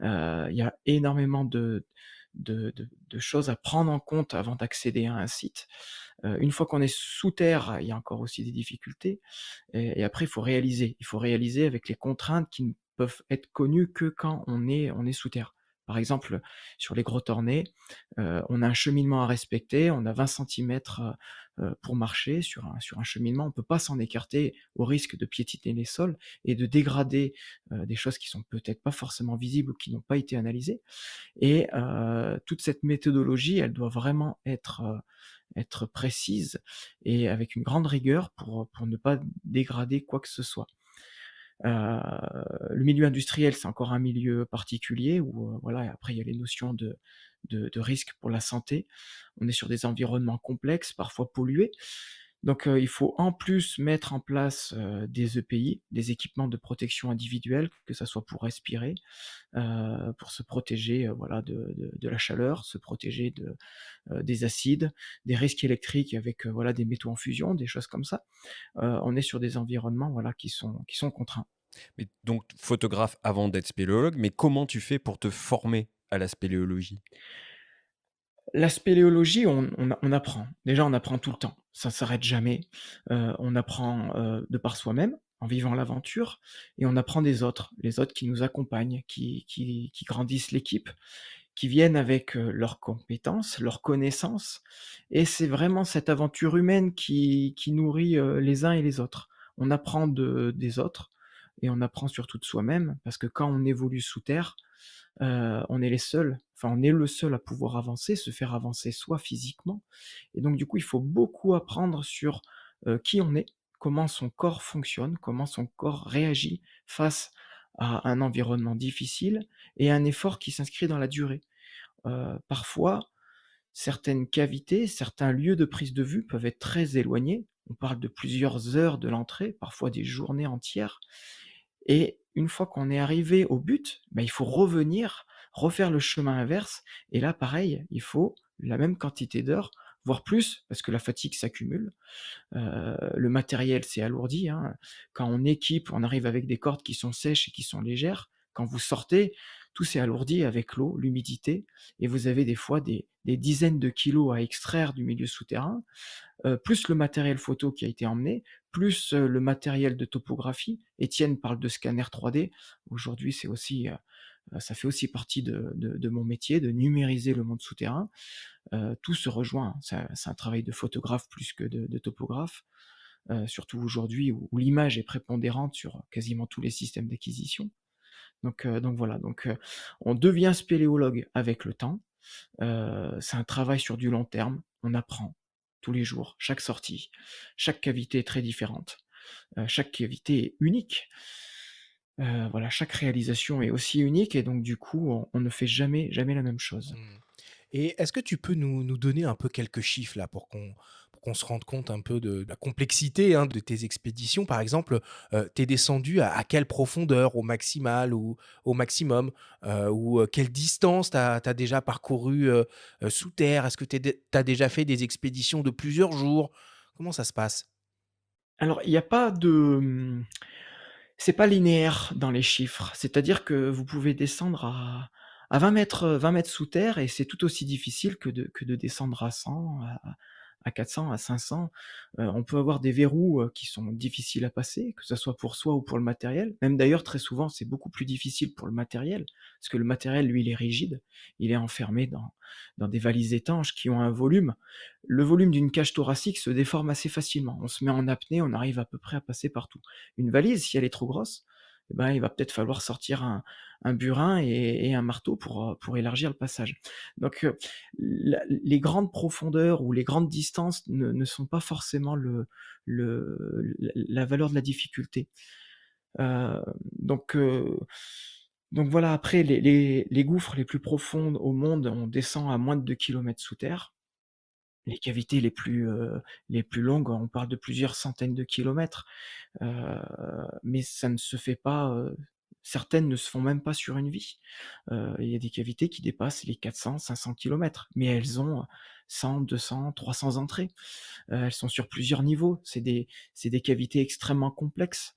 Il y a énormément de choses à prendre en compte avant d'accéder à un site. Une fois qu'on est sous terre, il y a encore aussi des difficultés. Et après, il faut réaliser. Il faut réaliser avec les contraintes qui ne peuvent être connues que quand on est sous terre. Par exemple, sur les grottes ornées, on a un cheminement à respecter, on a 20 centimètres pour marcher sur un cheminement. On ne peut pas s'en écarter au risque de piétiner les sols et de dégrader des choses qui sont peut-être pas forcément visibles ou qui n'ont pas été analysées. Et toute cette méthodologie, elle doit vraiment être précise et avec une grande rigueur pour ne pas dégrader quoi que ce soit. Le milieu industriel, c'est encore un milieu particulier où voilà, après il y a les notions de risque pour la santé. On est sur des environnements complexes, parfois pollués. Donc il faut en plus mettre en place des EPI, des équipements de protection individuelle, que ça soit pour respirer, pour se protéger voilà, de la chaleur, se protéger des acides, des risques électriques avec voilà, des métaux en fusion, des choses comme ça. On est sur des environnements voilà, qui sont contraints. Mais donc, photographe avant d'être spéléologue, mais comment tu fais pour te former à la spéléologie? La spéléologie, on apprend. Déjà, on apprend tout le temps. Ça ne s'arrête jamais. On apprend de par soi-même, en vivant l'aventure, et on apprend des autres, les autres qui nous accompagnent, qui grandissent l'équipe, qui viennent avec leurs compétences, leurs connaissances. Et c'est vraiment cette aventure humaine qui nourrit les uns et les autres. On apprend des autres, et on apprend surtout de soi-même, parce que quand on évolue sous terre, on est les seuls, enfin on est le seul à pouvoir avancer, se faire avancer soit physiquement, et donc du coup il faut beaucoup apprendre sur qui on est, comment son corps fonctionne, comment son corps réagit face à un environnement difficile et un effort qui s'inscrit dans la durée. Parfois, certaines cavités, certains lieux de prise de vue peuvent être très éloignés. On parle de plusieurs heures de l'entrée, parfois des journées entières. Et une fois qu'on est arrivé au but, il faut revenir, refaire le chemin inverse. Et là, pareil, il faut la même quantité d'heures, voire plus, parce que la fatigue s'accumule. Le matériel s'est alourdi, hein. Quand on équipe, on arrive avec des cordes qui sont sèches et qui sont légères. Quand vous sortez, tout s'est alourdi avec l'eau, l'humidité, et vous avez des fois des dizaines de kilos à extraire du milieu souterrain, plus le matériel photo qui a été emmené, plus le matériel de topographie. Étienne parle de scanner 3D. Aujourd'hui, c'est aussi, ça fait aussi partie de mon métier, de numériser le monde souterrain. Tout se rejoint. C'est un travail de photographe plus que de topographe, surtout aujourd'hui où l'image est prépondérante sur quasiment tous les systèmes d'acquisition. Donc voilà, on devient spéléologue avec le temps. C'est un travail sur du long terme. On apprend tous les jours, chaque sortie. Chaque cavité est très différente. Chaque cavité est unique. Voilà, chaque réalisation est aussi unique et donc du coup, on ne fait jamais la même chose. Mmh. Et est-ce que tu peux nous donner un peu quelques chiffres là pour qu'on se rende compte un peu de la complexité, hein, de tes expéditions. Par exemple, tu descendu à quelle profondeur au maximal ou au maximum? Ou, quelle distance t'as as déjà parcouru, sous terre? Est-ce que tu as déjà fait des expéditions de plusieurs jours? Comment ça se passe? Alors, il y a pas de, c'est pas linéaire dans les chiffres. C'est-à-dire que vous pouvez descendre à 20 mètres sous terre et c'est tout aussi difficile que de descendre à 100, à 400, à 500. On peut avoir des verrous, qui sont difficiles à passer, que ça soit pour soi ou pour le matériel. Même d'ailleurs, très souvent, c'est beaucoup plus difficile pour le matériel, parce que le matériel, lui, il est rigide. Il est enfermé dans des valises étanches qui ont un volume. Le volume d'une cage thoracique se déforme assez facilement. On se met en apnée, on arrive à peu près à passer partout. Une valise, si elle est trop grosse, eh ben, il va peut-être falloir sortir un burin et un marteau pour élargir le passage. Donc, les grandes profondeurs ou les grandes distances ne sont pas forcément la valeur de la difficulté. Heu, donc, heu, donc voilà, après les gouffres les plus profondes au monde, on descend à moins de 2 kilomètres sous terre. Les cavités les plus longues, on parle de plusieurs centaines de kilomètres, mais ça ne se fait pas, certaines ne se font même pas sur une vie. Il y a des cavités qui dépassent les 400-500 kilomètres, mais elles ont 100-200-300 entrées. Elles sont sur plusieurs niveaux. C'est des cavités extrêmement complexes.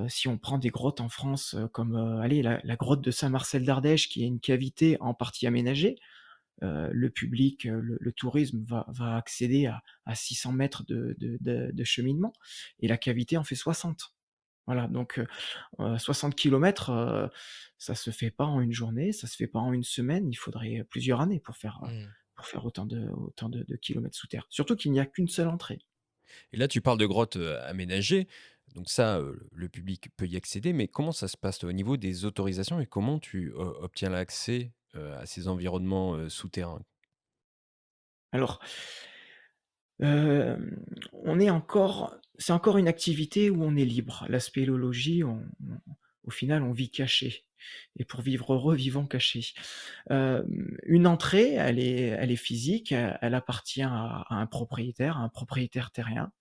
Si on prend des grottes en France, comme, allez, la grotte de Saint-Marcel d'Ardèche qui est une cavité en partie aménagée, le public, le tourisme va accéder à 600 mètres de cheminement et la cavité en fait 60. Voilà, donc 60 kilomètres, ça se fait pas en une journée, ça se fait pas en une semaine, il faudrait plusieurs années pour faire autant de kilomètres sous terre. Surtout qu'il n'y a qu'une seule entrée. Et là, tu parles de grottes, aménagées, donc ça, le public peut y accéder, mais comment ça se passe, toi, au niveau des autorisations et comment tu obtiens l'accès, à ces environnements, souterrains? Alors, on est encore c'est encore une activité où on est libre. La spéléologie, au final, on vit caché et pour vivre heureux, vivons cachés. Une entrée, elle est physique, elle appartient à un propriétaire terrien.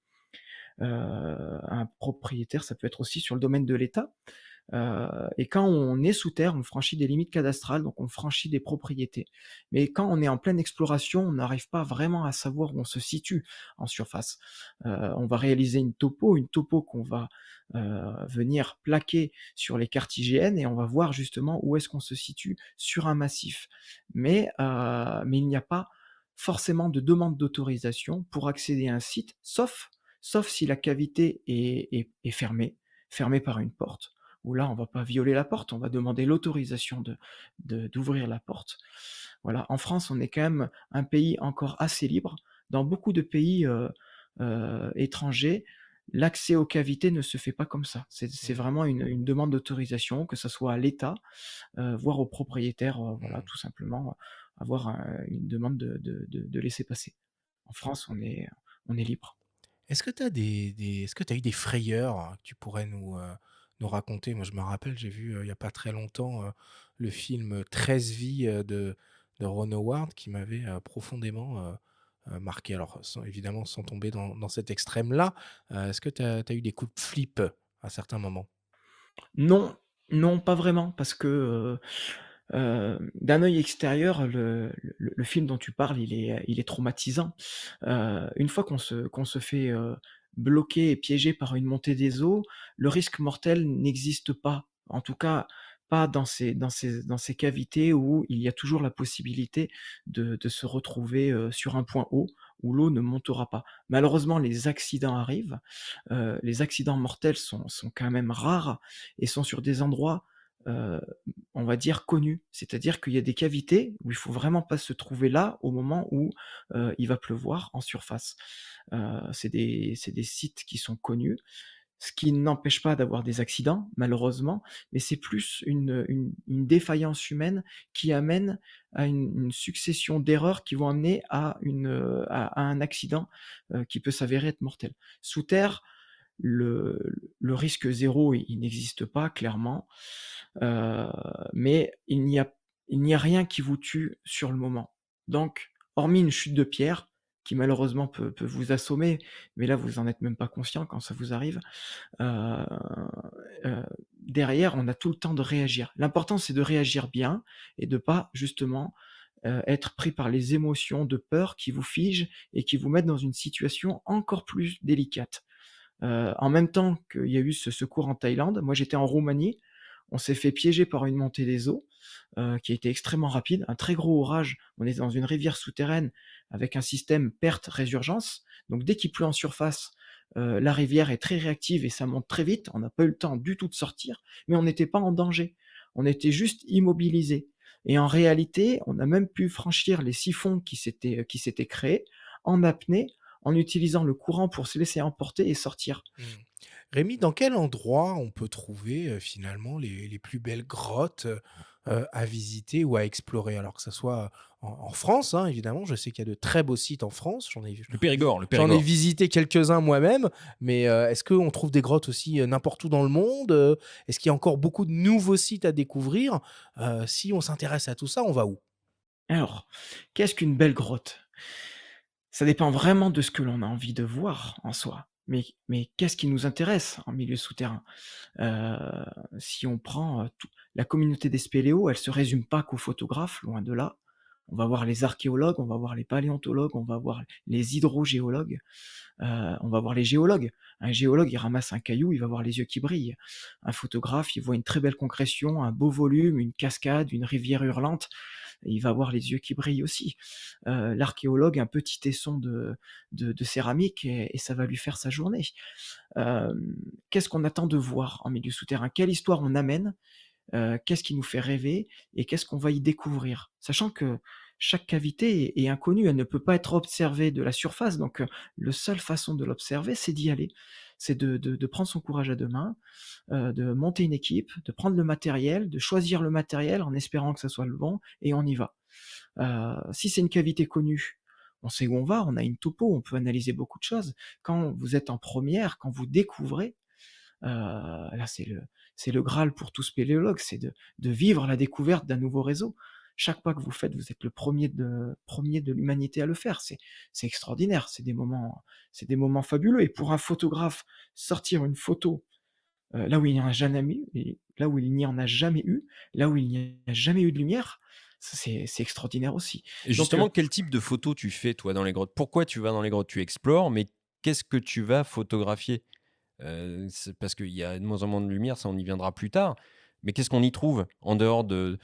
Un propriétaire, ça peut être aussi sur le domaine de l'État. Et quand on est sous terre, on franchit des limites cadastrales, donc on franchit des propriétés. Mais quand on est en pleine exploration, on n'arrive pas vraiment à savoir où on se situe en surface. On va réaliser une topo qu'on va venir plaquer sur les cartes IGN et on va voir justement où est-ce qu'on se situe sur un massif. Mais il n'y a pas forcément de demande d'autorisation pour accéder à un site, sauf si la cavité est fermée par une porte où là, on va pas violer la porte, on va demander l'autorisation d'ouvrir la porte. Voilà, en France, on est quand même un pays encore assez libre. Dans beaucoup de pays, étrangers, l'accès aux cavités ne se fait pas comme ça. C'est Mmh. vraiment une demande d'autorisation, que ça soit à l'État, voire au propriétaire, voilà, Mmh. tout simplement, avoir une demande de laisser-passer. En France, on est libre. Est-ce que tu as est-ce que tu as eu des frayeurs, que tu pourrais nous raconter? Moi, je me rappelle, j'ai vu, il y a pas très longtemps, le film 13 vies, de Ron Howard qui m'avait, profondément, marqué. Alors sans évidemment, sans tomber dans cet extrême-là, est-ce que tu as eu des coups de flip à certains moments? Non, non, pas vraiment, parce que, d'un œil extérieur, le film dont tu parles, il est traumatisant. Une fois qu'on se fait, bloquer et piéger par une montée des eaux, le risque mortel n'existe pas. En tout cas, pas dans ces cavités où il y a toujours la possibilité de se retrouver, sur un point haut, où l'eau ne montera pas. Malheureusement, les accidents arrivent, les accidents mortels sont quand même rares et sont sur des endroits, heu, on va dire connus. C'est-à-dire qu'il y a des cavités où il faut vraiment pas se trouver là au moment où, il va pleuvoir en surface. C'est des sites qui sont connus, ce qui n'empêche pas d'avoir des accidents, malheureusement, mais c'est plus une défaillance humaine qui amène à une succession d'erreurs qui vont amener à à un accident, qui peut s'avérer être mortel. Sous terre, le le risque zéro, il n'existe pas clairement, heu, mais il n'y a rien qui vous tue sur le moment. Donc, hormis une chute de pierre, qui malheureusement peut vous assommer, mais là, vous en êtes même pas conscient quand ça vous arrive. Heu Derrière, on a tout le temps de réagir. L'important, c'est de réagir bien et de pas justement, être pris par les émotions de peur qui vous figent et qui vous mettent dans une situation encore plus délicate. En même temps qu'il y a eu ce secours en Thaïlande, moi j'étais en Roumanie, on s'est fait piéger par une montée des eaux, qui a été extrêmement rapide, un très gros orage. On est dans une rivière souterraine avec un système perte-résurgence. Donc dès qu'il pleut en surface, la rivière est très réactive et ça monte très vite. On n'a pas eu le temps du tout de sortir, mais on n'était pas en danger. On était juste immobilisés. Et en réalité, on a même pu franchir les siphons qui s'étaient créés en apnée, en utilisant le courant pour se laisser emporter et sortir. Mmh. Rémi, dans quel endroit on peut trouver, finalement les plus belles grottes, à visiter ou à explorer? Alors que ça soit en France, hein, évidemment, je sais qu'il y a de très beaux sites en France, Le Périgord, le j'en ai Périgord. visité quelques-uns moi-même, mais est-ce qu'on trouve des grottes aussi, n'importe où dans le monde? Est-ce qu'il y a encore beaucoup de nouveaux sites à découvrir? Si on s'intéresse à tout ça, on va où? Alors, qu'est-ce qu'une belle grotte? Ça dépend vraiment de ce que l'on a envie de voir en soi. Mais qu'est-ce qui nous intéresse en milieu souterrain? Heu, Si on prend, tout la communauté des spéléos, elle se résume pas qu'aux photographes, loin de là. On va voir les archéologues, on va voir les paléontologues, on va voir les hydrogéologues, on va voir les géologues. Un géologue, il ramasse un caillou, il va voir les yeux qui brillent. Un photographe, il voit une très belle concrétion, un beau volume, une cascade, une rivière hurlante, et il va avoir les yeux qui brillent aussi. L'archéologue, un petit tesson de céramique et ça va lui faire sa journée. Qu'est-ce qu'on attend de voir en milieu souterrain? Quelle histoire on amène? Qu'est-ce qui nous fait rêver et qu'est-ce qu'on va y découvrir? Sachant que chaque cavité est inconnue, elle ne peut pas être observée de la surface, donc la seule façon de l'observer, c'est d'y aller. C'est de prendre son courage à 2 mains, de monter une équipe, de prendre le matériel, de choisir le matériel en espérant que ça soit le bon et on y va. Si c'est une cavité connue, on sait où on va, on a une topo, on peut analyser beaucoup de choses. Quand vous êtes en première, quand vous découvrez, là, c'est le graal pour tout spéléologue, c'est de vivre la découverte d'un nouveau réseau. Chaque pas que vous faites, vous êtes le premier de l'humanité à le faire. C'est extraordinaire, c'est des moments fabuleux et pour un photographe, sortir une photo, là où il n'y en a jamais eu et là où il n'y en a jamais eu, là où il n'y a jamais eu de lumière, ça c'est extraordinaire aussi. Et Donc justement, quel type de photos tu fais, toi, dans les grottes? Pourquoi tu vas dans les grottes? Tu explores, mais qu'est-ce que tu vas photographier? C'est parce qu'il y a de moins en moins de lumière, ça, on y viendra plus tard. Mais qu'est-ce qu'on y trouve en dehors de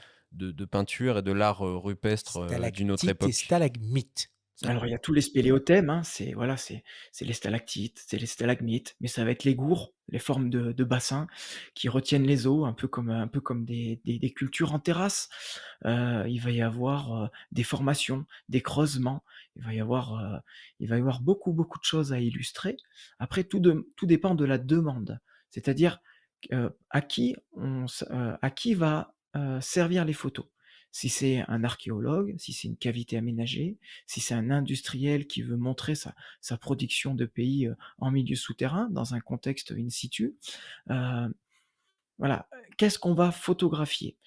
peinture et de l'art rupestre d'une autre Stalactites et époque? stalagmites. Ça Alors, il y a tous les spéléothèmes, hein, c'est voilà, c'est les stalactites, c'est les stalagmites, mais ça va être les gourds, les formes de bassins qui retiennent les eaux, un peu comme des cultures en terrasse. Il va y avoir, des formations, des creusements, il va y avoir beaucoup, beaucoup de choses à illustrer. Après tout dépend de la demande. C'est-à-dire, à qui va, servir les photos. Si c'est un archéologue, si c'est une cavité aménagée, si c'est un industriel qui veut montrer sa production de pays, en milieu souterrain, dans un contexte in situ, heu, voilà. Qu'est-ce qu'on va photographier?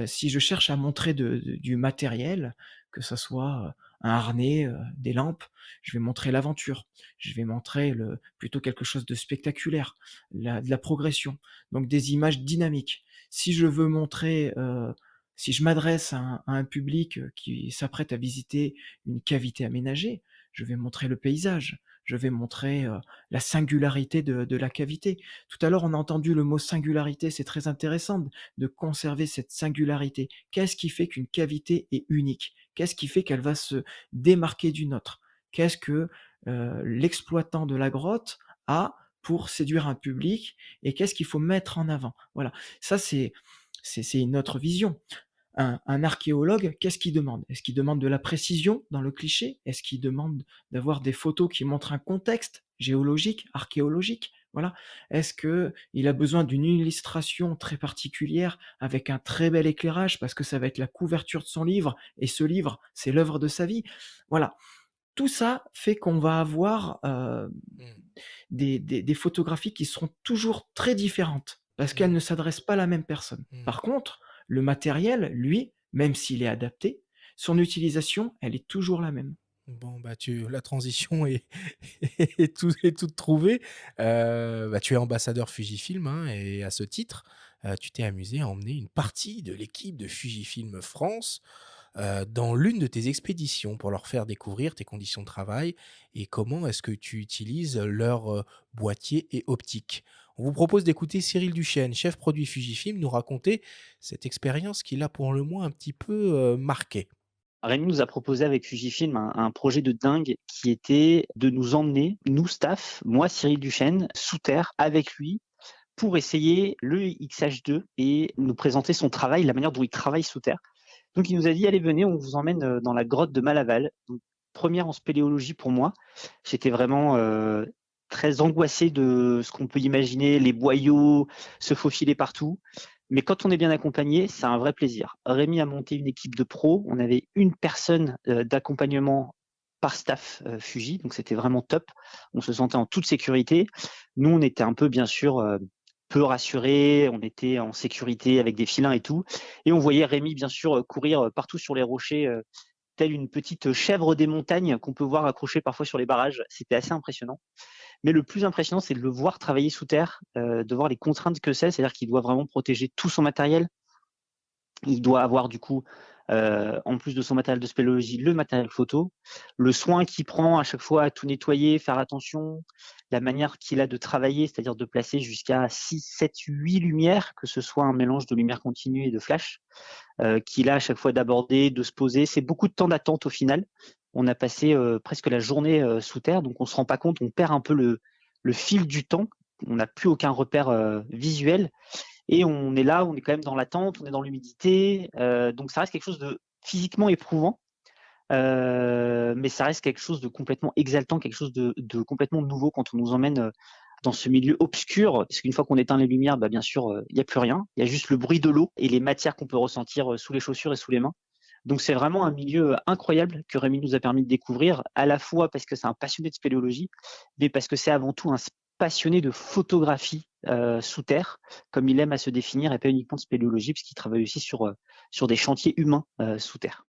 Si je cherche à montrer du matériel, que ça soit, un harnais, des lampes, je vais montrer l'aventure. Je vais montrer plutôt quelque chose de spectaculaire, de la progression, donc des images dynamiques. Si je veux montrer, si je m'adresse à un public, qui s'apprête à visiter une cavité aménagée, je vais montrer le paysage, je vais montrer, la singularité de la cavité. Tout à l'heure, on a entendu le mot singularité, c'est très intéressant de conserver cette singularité. Qu'est-ce qui fait qu'une cavité est unique? Qu'est-ce qui fait qu'elle va se démarquer d'une autre? Qu'est-ce que, l'exploitant de la grotte a pour séduire un public et qu'est-ce qu'il faut mettre en avant? Voilà, ça c'est une autre vision. Un archéologue, qu'est-ce qu'il demande? Est-ce qu'il demande de la précision dans le cliché? Est-ce qu'il demande d'avoir des photos qui montrent un contexte géologique, archéologique? Voilà. Est-ce qu'il a besoin d'une illustration très particulière avec un très bel éclairage parce que ça va être la couverture de son livre et ce livre, c'est l'œuvre de sa vie? Voilà. Tout ça fait qu'on va avoir, Mmh. des photographies qui seront toujours très différentes, parce qu'elles Mmh. ne s'adressent pas à la même personne. Mmh. Par contre, le matériel, lui, même s'il est adapté, son utilisation, elle est toujours la même. Bon, bah, la transition est, est toute trouvée. Bah, tu es ambassadeur Fujifilm, hein, et à ce titre, tu t'es amusé à emmener une partie de l'équipe de Fujifilm France dans l'une de tes expéditions pour leur faire découvrir tes conditions de travail et comment est-ce que tu utilises leur boîtier et optique. On vous propose d'écouter Cyril Duchesne, chef produit Fujifilm, nous raconter cette expérience qui l'a pour le moins un petit peu marqué. Rémi nous a proposé avec Fujifilm un projet de dingue qui était de nous emmener, nous staff, moi Cyril Duchesne, sous terre avec lui pour essayer le XH2 et nous présenter son travail, la manière dont il travaille sous terre. Donc il nous a dit allez venez, on vous emmène dans la grotte de Malaval. Donc, première en spéléologie pour moi. J'étais vraiment très angoissé de ce qu'on peut imaginer, les boyaux se faufiler partout. Mais quand on est bien accompagné, c'est un vrai plaisir. Rémi a monté une équipe de pros. On avait une personne d'accompagnement par staff Fuji, donc c'était vraiment top. On se sentait en toute sécurité. Nous, on était un peu, bien sûr, peu rassurés. On était en sécurité avec des filins et tout. Et on voyait Rémi, bien sûr, courir partout sur les rochers, telle une petite chèvre des montagnes qu'on peut voir accrochée parfois sur les barrages. C'était assez impressionnant. Mais le plus impressionnant, c'est de le voir travailler sous terre, de voir les contraintes que c'est-à-dire qu'il doit vraiment protéger tout son matériel. Il doit avoir du coup, en plus de son matériel de spéléologie, le matériel photo, le soin qu'il prend à chaque fois à tout nettoyer, faire attention, la manière qu'il a de travailler, c'est-à-dire de placer jusqu'à 6, 7, 8 lumières, que ce soit un mélange de lumière continue et de flash, qu'il a à chaque fois d'aborder, de se poser. C'est beaucoup de temps d'attente au final. On a passé presque la journée sous terre, donc on se rend pas compte, on perd un peu le fil du temps. On n'a plus aucun repère visuel et on est là, on est quand même dans l'attente, on est dans l'humidité, donc ça reste quelque chose de physiquement éprouvant, mais ça reste quelque chose de complètement exaltant, quelque chose de complètement nouveau quand on nous emmène dans ce milieu obscur, parce qu'une fois qu'on éteint les lumières, bah, bien sûr, il n'y a plus rien. Il y a juste le bruit de l'eau et les matières qu'on peut ressentir sous les chaussures et sous les mains. Donc c'est vraiment un milieu incroyable que Rémi nous a permis de découvrir, à la fois parce que c'est un passionné de spéléologie, mais parce que c'est avant tout un passionné de photographie sous terre, comme il aime à se définir, et pas uniquement de spéléologie, parce qu'il travaille aussi sur des chantiers humains sous terre.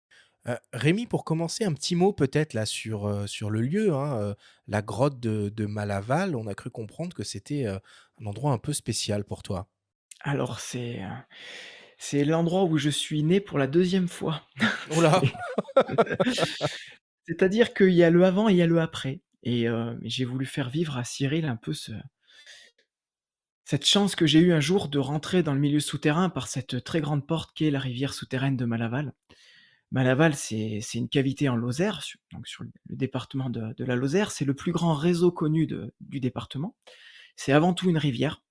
Rémi, pour commencer, un petit mot peut-être là sur le lieu, hein, la grotte de Malaval. On a cru comprendre que c'était un endroit un peu spécial pour toi. Alors c'est l'endroit où je suis né pour la deuxième fois. Oh là. C'est-à-dire qu'il y a le avant et il y a le après et j'ai voulu faire vivre à Cyril un peu cette chance que j'ai eue un jour de rentrer dans le milieu souterrain par cette très grande porte qu'est la rivière souterraine de Malaval. Malaval, c'est une cavité en Lozère, donc sur le département de la Lozère. C'est le plus grand réseau connu du département. C'est avant tout une rivière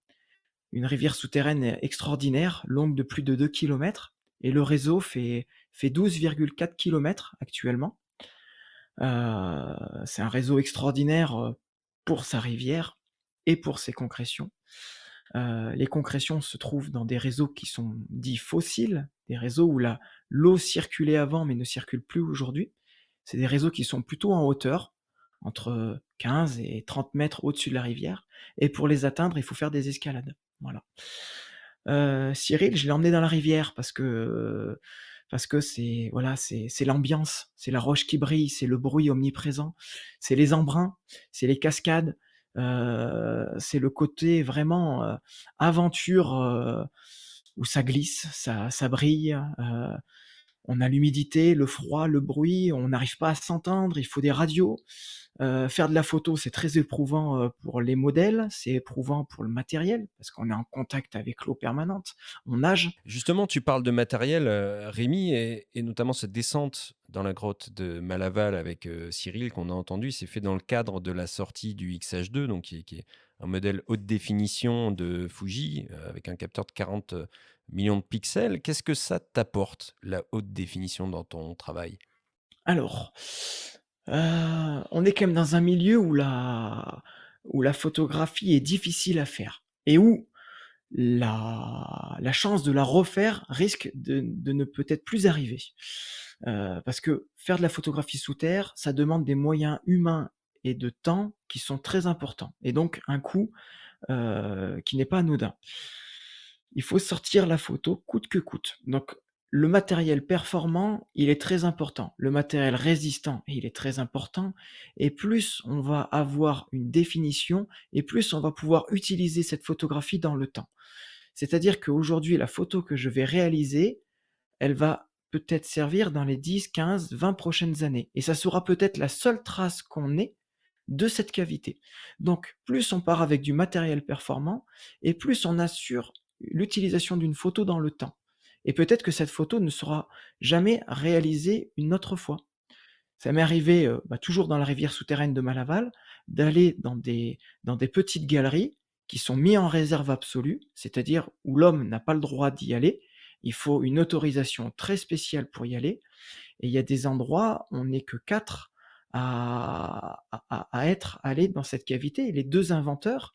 souterraine extraordinaire, longue de plus de 2 kilomètres, et le réseau fait 12,4 kilomètres actuellement. C'est un réseau extraordinaire pour sa rivière et pour ses concrétions. Les concrétions se trouvent dans des réseaux qui sont dits fossiles, des réseaux où l'eau circulait avant mais ne circule plus aujourd'hui. C'est des réseaux qui sont plutôt en hauteur, entre 15 et 30 mètres au-dessus de la rivière, et pour les atteindre, il faut faire des escalades. Voilà. Cyril, je l'ai emmené dans la rivière parce que c'est voilà, c'est l'ambiance, c'est la roche qui brille, c'est le bruit omniprésent, c'est les embruns, c'est les cascades, c'est le côté vraiment, aventure, où ça glisse, ça brille, on a l'humidité, le froid, le bruit, on n'arrive pas à s'entendre, il faut des radios. Faire de la photo, c'est très éprouvant, pour les modèles, c'est éprouvant pour le matériel, parce qu'on est en contact avec l'eau permanente, on nage. Justement, tu parles de matériel, Rémi, et notamment cette descente dans la grotte de Malaval avec Cyril qu'on a entendu, c'est fait dans le cadre de la sortie du XH2, donc qui est un modèle haute définition de Fuji, avec un capteur de 40 millions de pixels. Qu'est-ce que ça t'apporte, la haute définition, dans ton travail? Alors, on est quand même dans un milieu où la photographie est difficile à faire et où la chance de la refaire risque de ne peut-être plus arriver. Parce que faire de la photographie sous terre, ça demande des moyens humains et de temps qui sont très importants et donc un coût, qui n'est pas anodin. Il faut sortir la photo coûte que coûte. Donc le matériel performant, il est très important. Le matériel résistant, il est très important. Et plus on va avoir une définition, et plus on va pouvoir utiliser cette photographie dans le temps. C'est-à-dire qu'aujourd'hui, la photo que je vais réaliser, elle va peut-être servir dans les 10, 15, 20 prochaines années. Et ça sera peut-être la seule trace qu'on ait de cette cavité. Donc, plus on part avec du matériel performant, et plus on assure l'utilisation d'une photo dans le temps. Et peut-être que cette photo ne sera jamais réalisée une autre fois. Ça m'est arrivé, toujours dans la rivière souterraine de Malaval, d'aller dans des petites galeries qui sont mis en réserve absolue, c'est-à-dire où l'homme n'a pas le droit d'y aller. Il faut une autorisation très spéciale pour y aller. Et il y a des endroits, on n'est que 4 à être allés dans cette cavité. Et les 2 inventeurs,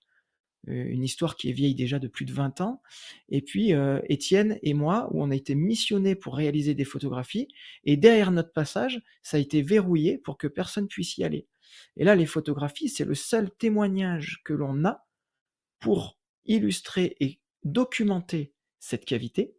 une histoire qui est vieille déjà de plus de 20 ans, et puis Étienne et moi, où on a été missionnés pour réaliser des photographies, et derrière notre passage, ça a été verrouillé pour que personne puisse y aller. Et là, les photographies, c'est le seul témoignage que l'on a pour illustrer et documenter cette cavité.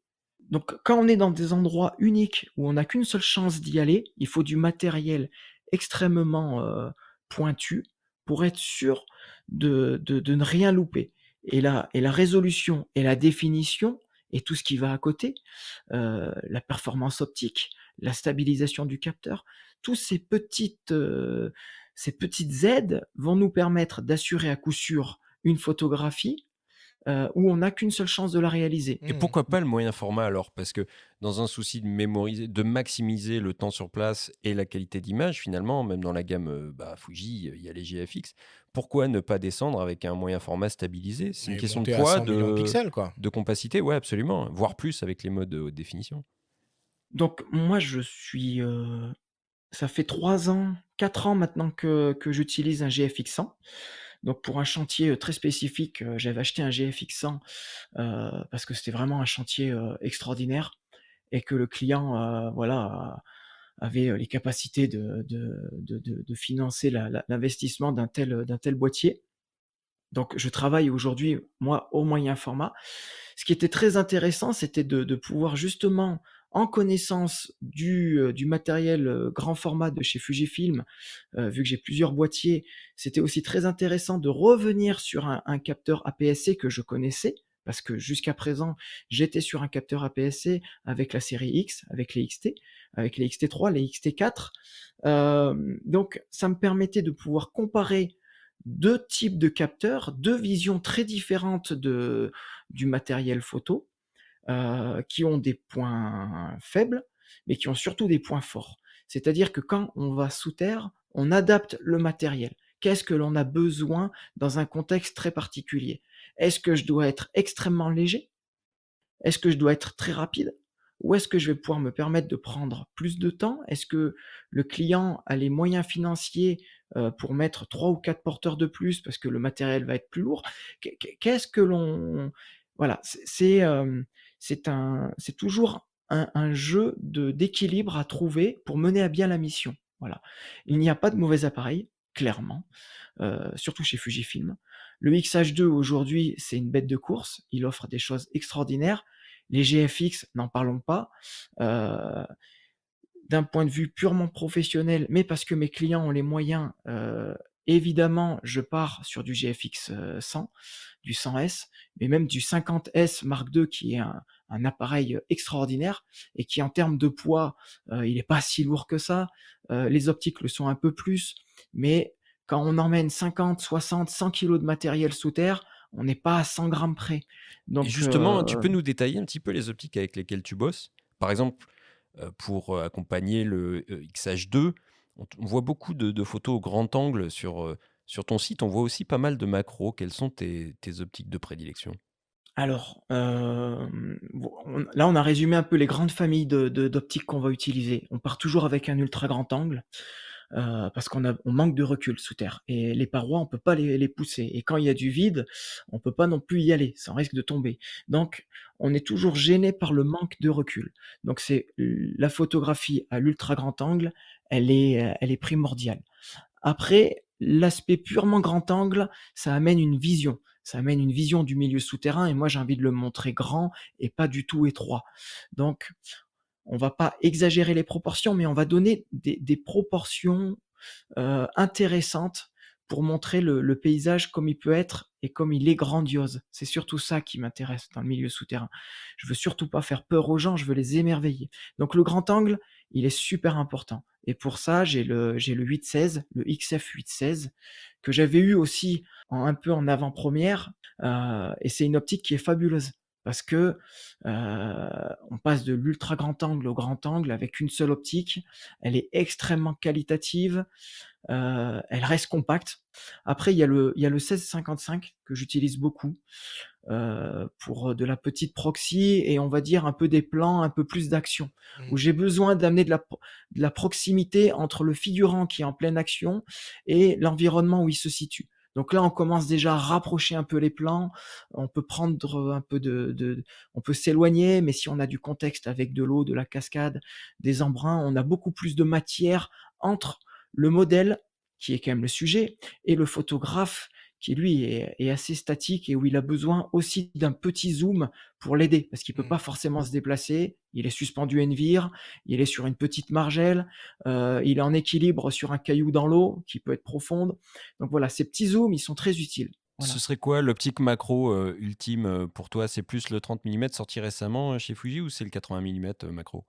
Donc, quand on est dans des endroits uniques où on n'a qu'une seule chance d'y aller, il faut du matériel extrêmement pointu pour être sûr de ne rien louper. Et la résolution et la définition et tout ce qui va à côté, la performance optique, la stabilisation du capteur, tous ces petites aides vont nous permettre d'assurer à coup sûr une photographie où on n'a qu'une seule chance de la réaliser. Et pourquoi pas le moyen format alors? Parce que dans un souci de mémoriser, de maximiser le temps sur place et la qualité d'image, finalement, même dans la gamme Fuji, il y a les GFX. Pourquoi ne pas descendre avec un moyen format stabilisé? C'est une Et question de monter à poids, 100 millions de pixels, quoi. de compacité, ouais, absolument. Voire plus avec les modes de haute définition. Donc moi, ça fait 3 ans, 4 ans maintenant que j'utilise un GFX 100. Donc pour un chantier très spécifique, j'avais acheté un GFX 100 parce que c'était vraiment un chantier extraordinaire et que le client avait les capacités de financer l'investissement d'un tel boîtier. Donc je travaille aujourd'hui, moi, au moyen format. Ce qui était très intéressant, c'était de pouvoir justement, en connaissance du matériel grand format de chez Fujifilm, vu que j'ai plusieurs boîtiers, c'était aussi très intéressant de revenir sur un capteur APS-C que je connaissais, parce que jusqu'à présent, j'étais sur un capteur APS-C avec la série X, avec les XT, avec les XT3, les XT4. Donc ça me permettait de pouvoir comparer 2 types de capteurs, 2 visions très différentes du matériel photo, qui ont des points faibles, mais qui ont surtout des points forts. C'est-à-dire que quand on va sous terre, on adapte le matériel. Qu'est-ce que l'on a besoin dans un contexte très particulier? Est-ce que je dois être extrêmement léger? Est-ce que je dois être très rapide? Ou est-ce que je vais pouvoir me permettre de prendre plus de temps? Est-ce que le client a les moyens financiers pour mettre 3 ou 4 porteurs de plus parce que le matériel va être plus lourd? Qu'est-ce que l'on... Voilà, c'est toujours un jeu d'équilibre à trouver pour mener à bien la mission. Voilà. Il n'y a pas de mauvais appareil, clairement, surtout chez Fujifilm. Le X-H2 aujourd'hui, c'est une bête de course. Il offre des choses extraordinaires. Les GFX, n'en parlons pas. D'un point de vue purement professionnel, mais parce que mes clients ont les moyens, évidemment, je pars sur du GFX 100, du 100S, mais même du 50S Mark II, qui est un appareil extraordinaire et qui, en termes de poids, il n'est pas si lourd que ça. Les optiques le sont un peu plus, mais quand on emmène 50, 60, 100 kilos de matériel sous terre, on n'est pas à 100 grammes près. Et Donc, justement, tu peux nous détailler un petit peu les optiques avec lesquelles tu bosses? Par exemple, pour accompagner le XH2, on voit beaucoup de photos au grand angle sur ton site. On voit aussi pas mal de macros. Quelles sont tes optiques de prédilection? alors, là, on a résumé un peu les grandes familles d'optiques qu'on va utiliser. On part toujours avec un ultra grand angle, parce on manque de recul sous terre et les parois, on peut pas les pousser et quand il y a du vide, on peut pas non plus y aller, ça risque de tomber. Donc on est toujours gêné par le manque de recul. Donc c'est la photographie à l'ultra grand angle, elle est primordiale. Après, l'aspect purement grand angle, ça amène une vision. Ça amène une vision du milieu souterrain et moi j'ai envie de le montrer grand et pas du tout étroit. Donc on va pas exagérer les proportions, mais on va donner des proportions intéressantes pour montrer le paysage comme il peut être et comme il est grandiose. C'est surtout ça qui m'intéresse dans le milieu souterrain. Je veux surtout pas faire peur aux gens, je veux les émerveiller. Donc le grand angle, il est super important. Et pour ça, j'ai le 8-16, le XF 8-16, que j'avais eu aussi un peu en avant-première, et c'est une optique qui est fabuleuse. Parce que on passe de l'ultra grand angle au grand angle avec une seule optique. Elle est extrêmement qualitative, elle reste compacte. Après, il y a le 16-55 que j'utilise beaucoup pour de la petite proxy et on va dire un peu des plans, un peu plus d'action, où j'ai besoin d'amener de la proximité entre le figurant qui est en pleine action et l'environnement où il se situe. Donc là, on commence déjà à rapprocher un peu les plans. On peut prendre un peu on peut s'éloigner, mais si on a du contexte avec de l'eau, de la cascade, des embruns, on a beaucoup plus de matière entre le modèle, qui est quand même le sujet, et le photographe, qui lui est assez statique et où il a besoin aussi d'un petit zoom pour l'aider, parce qu'il peut pas forcément se déplacer. Il est suspendu à une vire, il est sur une petite margelle, il est en équilibre sur un caillou dans l'eau qui peut être profonde. Donc voilà, ces petits zooms, ils sont très utiles. Voilà. Ce serait quoi l'optique macro ultime pour toi? C'est plus le 30 mm sorti récemment chez Fuji ou c'est le 80 mm macro?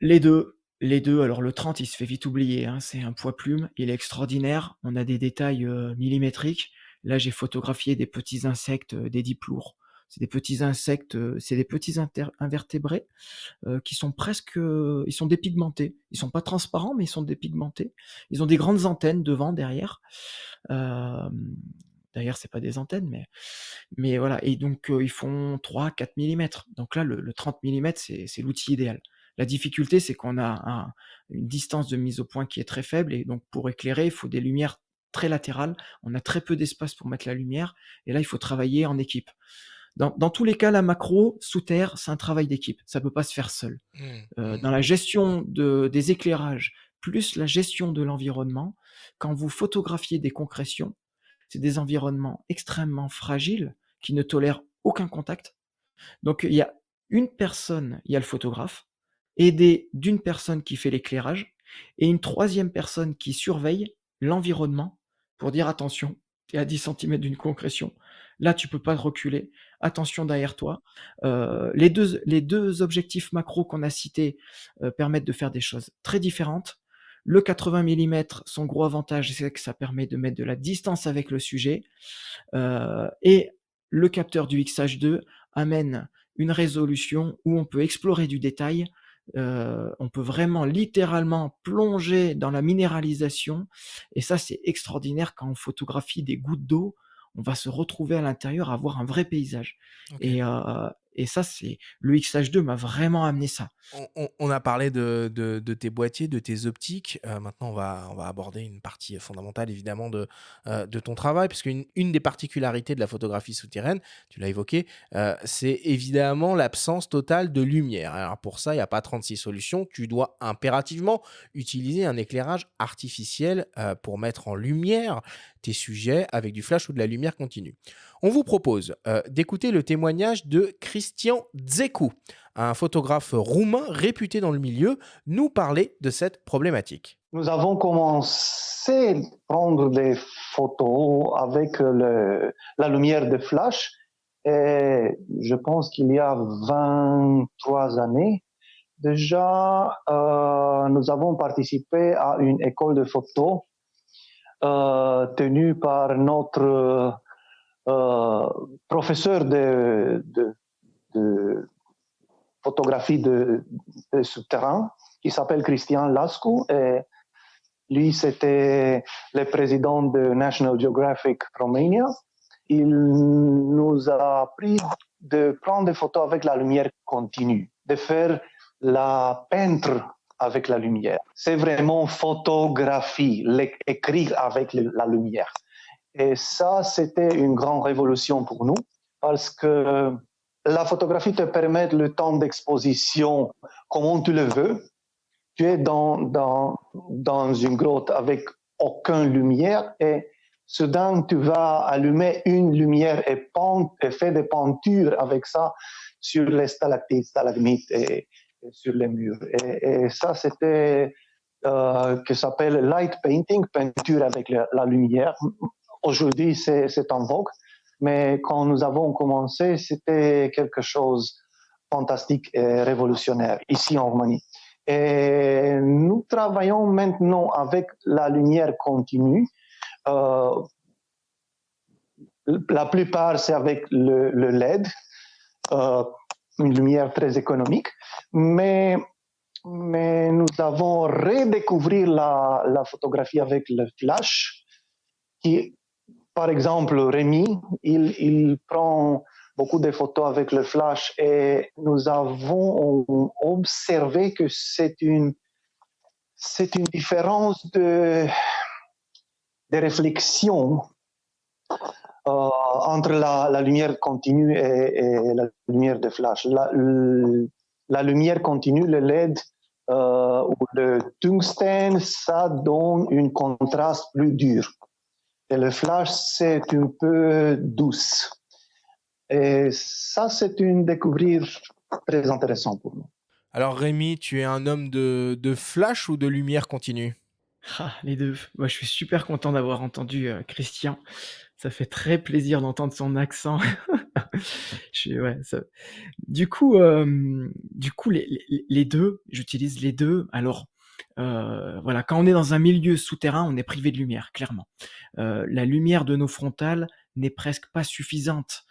Les deux. Les deux. Alors le 30, il se fait vite oublier, hein. C'est un poids plume, il est extraordinaire. On a des détails millimétriques. Là, j'ai photographié des petits insectes, des diplours. C'est des petits insectes, c'est des petits invertébrés qui sont presque, ils sont dépigmentés. Ils sont pas transparents, mais ils sont dépigmentés. Ils ont des grandes antennes devant, derrière. D'ailleurs, c'est pas des antennes, mais voilà. Et donc, ils font 3-4 millimètres. Donc là, le 30 millimètres, c'est l'outil idéal. La difficulté, c'est qu'on a une distance de mise au point qui est très faible et donc pour éclairer, il faut des lumières très latérales. On a très peu d'espace pour mettre la lumière et là, il faut travailler en équipe. Dans tous les cas, la macro sous terre, c'est un travail d'équipe. Ça peut pas se faire seul. Dans la gestion des éclairages, plus la gestion de l'environnement, quand vous photographiez des concrétions, c'est des environnements extrêmement fragiles qui ne tolèrent aucun contact. Donc il y a une personne, il y a le photographe, aidé d'une personne qui fait l'éclairage, et une troisième personne qui surveille l'environnement pour dire attention, tu es à 10 cm d'une concrétion, là tu peux pas reculer, attention derrière toi. Les deux objectifs macro qu'on a cités permettent de faire des choses très différentes. Le 80 mm, son gros avantage, c'est que ça permet de mettre de la distance avec le sujet, et le capteur du XH2 amène une résolution où on peut explorer du détail, on peut vraiment littéralement plonger dans la minéralisation et ça c'est extraordinaire quand on photographie des gouttes d'eau, on va se retrouver à l'intérieur à voir un vrai paysage. Ok. Et ça c'est le XH2 m'a vraiment amené ça. On a parlé de tes boîtiers, de tes optiques. Maintenant, on va aborder une partie fondamentale, évidemment, de ton travail, puisque une des particularités de la photographie souterraine, tu l'as évoqué, c'est évidemment l'absence totale de lumière. Alors pour ça, il n'y a pas 36 solutions. Tu dois impérativement utiliser un éclairage artificiel pour mettre en lumière tes sujets avec du flash ou de la lumière continue. On vous propose d'écouter le témoignage de Christian Dzeku, un photographe roumain réputé dans le milieu, nous parler de cette problématique. Nous avons commencé à prendre des photos avec la lumière de flash et je pense qu'il y a 23 années. Déjà, nous avons participé à une école de photo tenue par notre professeur de photographie de souterrain qui s'appelle Cristian Lascu et lui c'était le président de National Geographic Romania. Il nous a appris de prendre des photos avec la lumière continue, de faire la peinture avec la lumière. C'est vraiment photographie, écrire avec la lumière. Et ça, c'était une grande révolution pour nous parce que la photographie te permet le temps d'exposition comme tu le veux. Tu es dans une grotte avec aucune lumière et soudain tu vas allumer une lumière et faire des peintures avec ça sur les stalactites, stalagmites et sur les murs. Et ça, c'était que s'appelle light painting, peinture avec la lumière. Aujourd'hui, c'est en vogue, mais quand nous avons commencé, c'était quelque chose de fantastique et révolutionnaire ici en Roumanie. Et nous travaillons maintenant avec la lumière continue. La plupart, c'est avec le LED, une lumière très économique, mais nous avons redécouvert la photographie avec le flash, qui, par exemple, Rémi, il prend beaucoup de photos avec le flash et nous avons observé que c'est une différence de réflexion entre la lumière continue et la lumière de flash. La lumière continue, le LED ou le tungstène, ça donne un contraste plus dur. Et le flash, c'est un peu douce. Et ça, c'est une découverte très intéressante pour nous. Alors Rémi, tu es un homme de flash ou de lumière continue? Ah, les deux. Moi, je suis super content d'avoir entendu Christian. Ça fait très plaisir d'entendre son accent. Ouais, Du coup, les deux, j'utilise les deux. Alors, voilà, quand on est dans un milieu souterrain, on est privé de lumière, clairement. La lumière de nos frontales n'est presque pas suffisante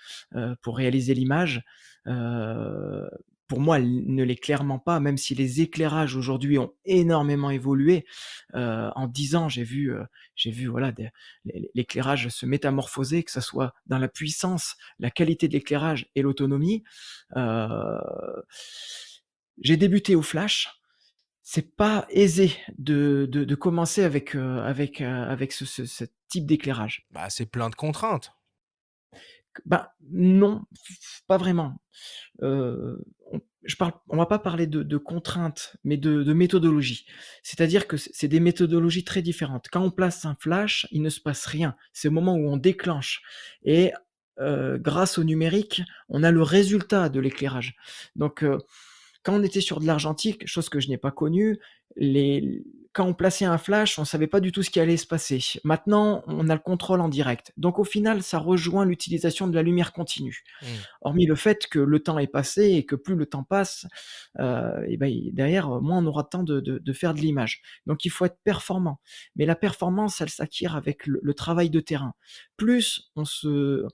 pour réaliser l'image. Pour moi, elle ne l'est clairement pas, même si les éclairages aujourd'hui ont énormément évolué. En 10 ans, j'ai vu voilà, l'éclairage se métamorphoser, que ce soit dans la puissance, la qualité de l'éclairage et l'autonomie. J'ai débuté au flash. C'est pas aisé de commencer avec ce type d'éclairage. Bah, c'est plein de contraintes. Bah, non, pas vraiment. On va pas parler de contraintes, mais de méthodologie. C'est-à-dire que c'est des méthodologies très différentes. Quand on place un flash, il ne se passe rien. C'est au moment où on déclenche et grâce au numérique, on a le résultat de l'éclairage. Donc quand on était sur de l'argentique, chose que je n'ai pas connue, quand on plaçait un flash, on savait pas du tout ce qui allait se passer. Maintenant, on a le contrôle en direct. Donc au final, ça rejoint l'utilisation de la lumière continue. Hormis le fait que le temps est passé et que plus le temps passe, et ben, derrière, moins on aura de temps de faire de l'image. Donc il faut être performant. Mais la performance, elle s'acquiert avec le travail de terrain. Plus on se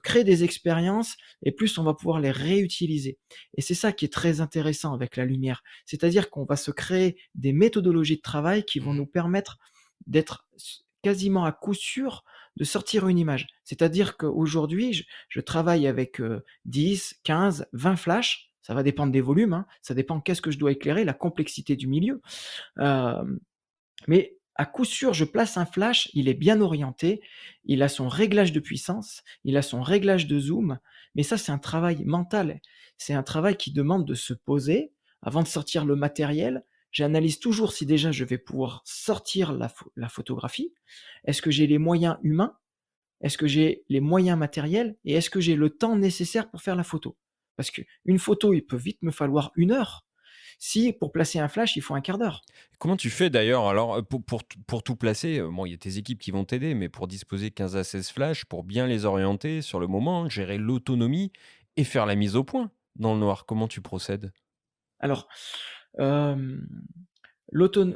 crée des expériences et plus on va pouvoir les réutiliser. Et c'est ça qui est très intéressant avec la lumière. C'est-à-dire qu'on va se créer des méthodologies de travail qui vont nous permettre d'être quasiment à coup sûr de sortir une image. C'est-à-dire qu'aujourd'hui, je travaille avec 10, 15, 20 flashs. Ça va dépendre des volumes, hein. Ça dépend qu'est-ce que je dois éclairer, la complexité du milieu. Mais à coup sûr, je place un flash, il est bien orienté, il a son réglage de puissance, il a son réglage de zoom, mais ça, c'est un travail mental. C'est un travail qui demande de se poser avant de sortir le matériel. J'analyse toujours si déjà je vais pouvoir sortir la photographie. Est-ce que j'ai les moyens humains? Est-ce que j'ai les moyens matériels? Et est-ce que j'ai le temps nécessaire pour faire la photo? Parce qu'une photo, il peut vite me falloir 1 heure. Si pour placer un flash, il faut un quart d'heure. Comment tu fais d'ailleurs alors pour tout placer? Bon, il y a tes équipes qui vont t'aider, mais pour disposer 15 à 16 flashs, pour bien les orienter sur le moment, gérer l'autonomie et faire la mise au point dans le noir, comment tu procèdes? Alors, hem,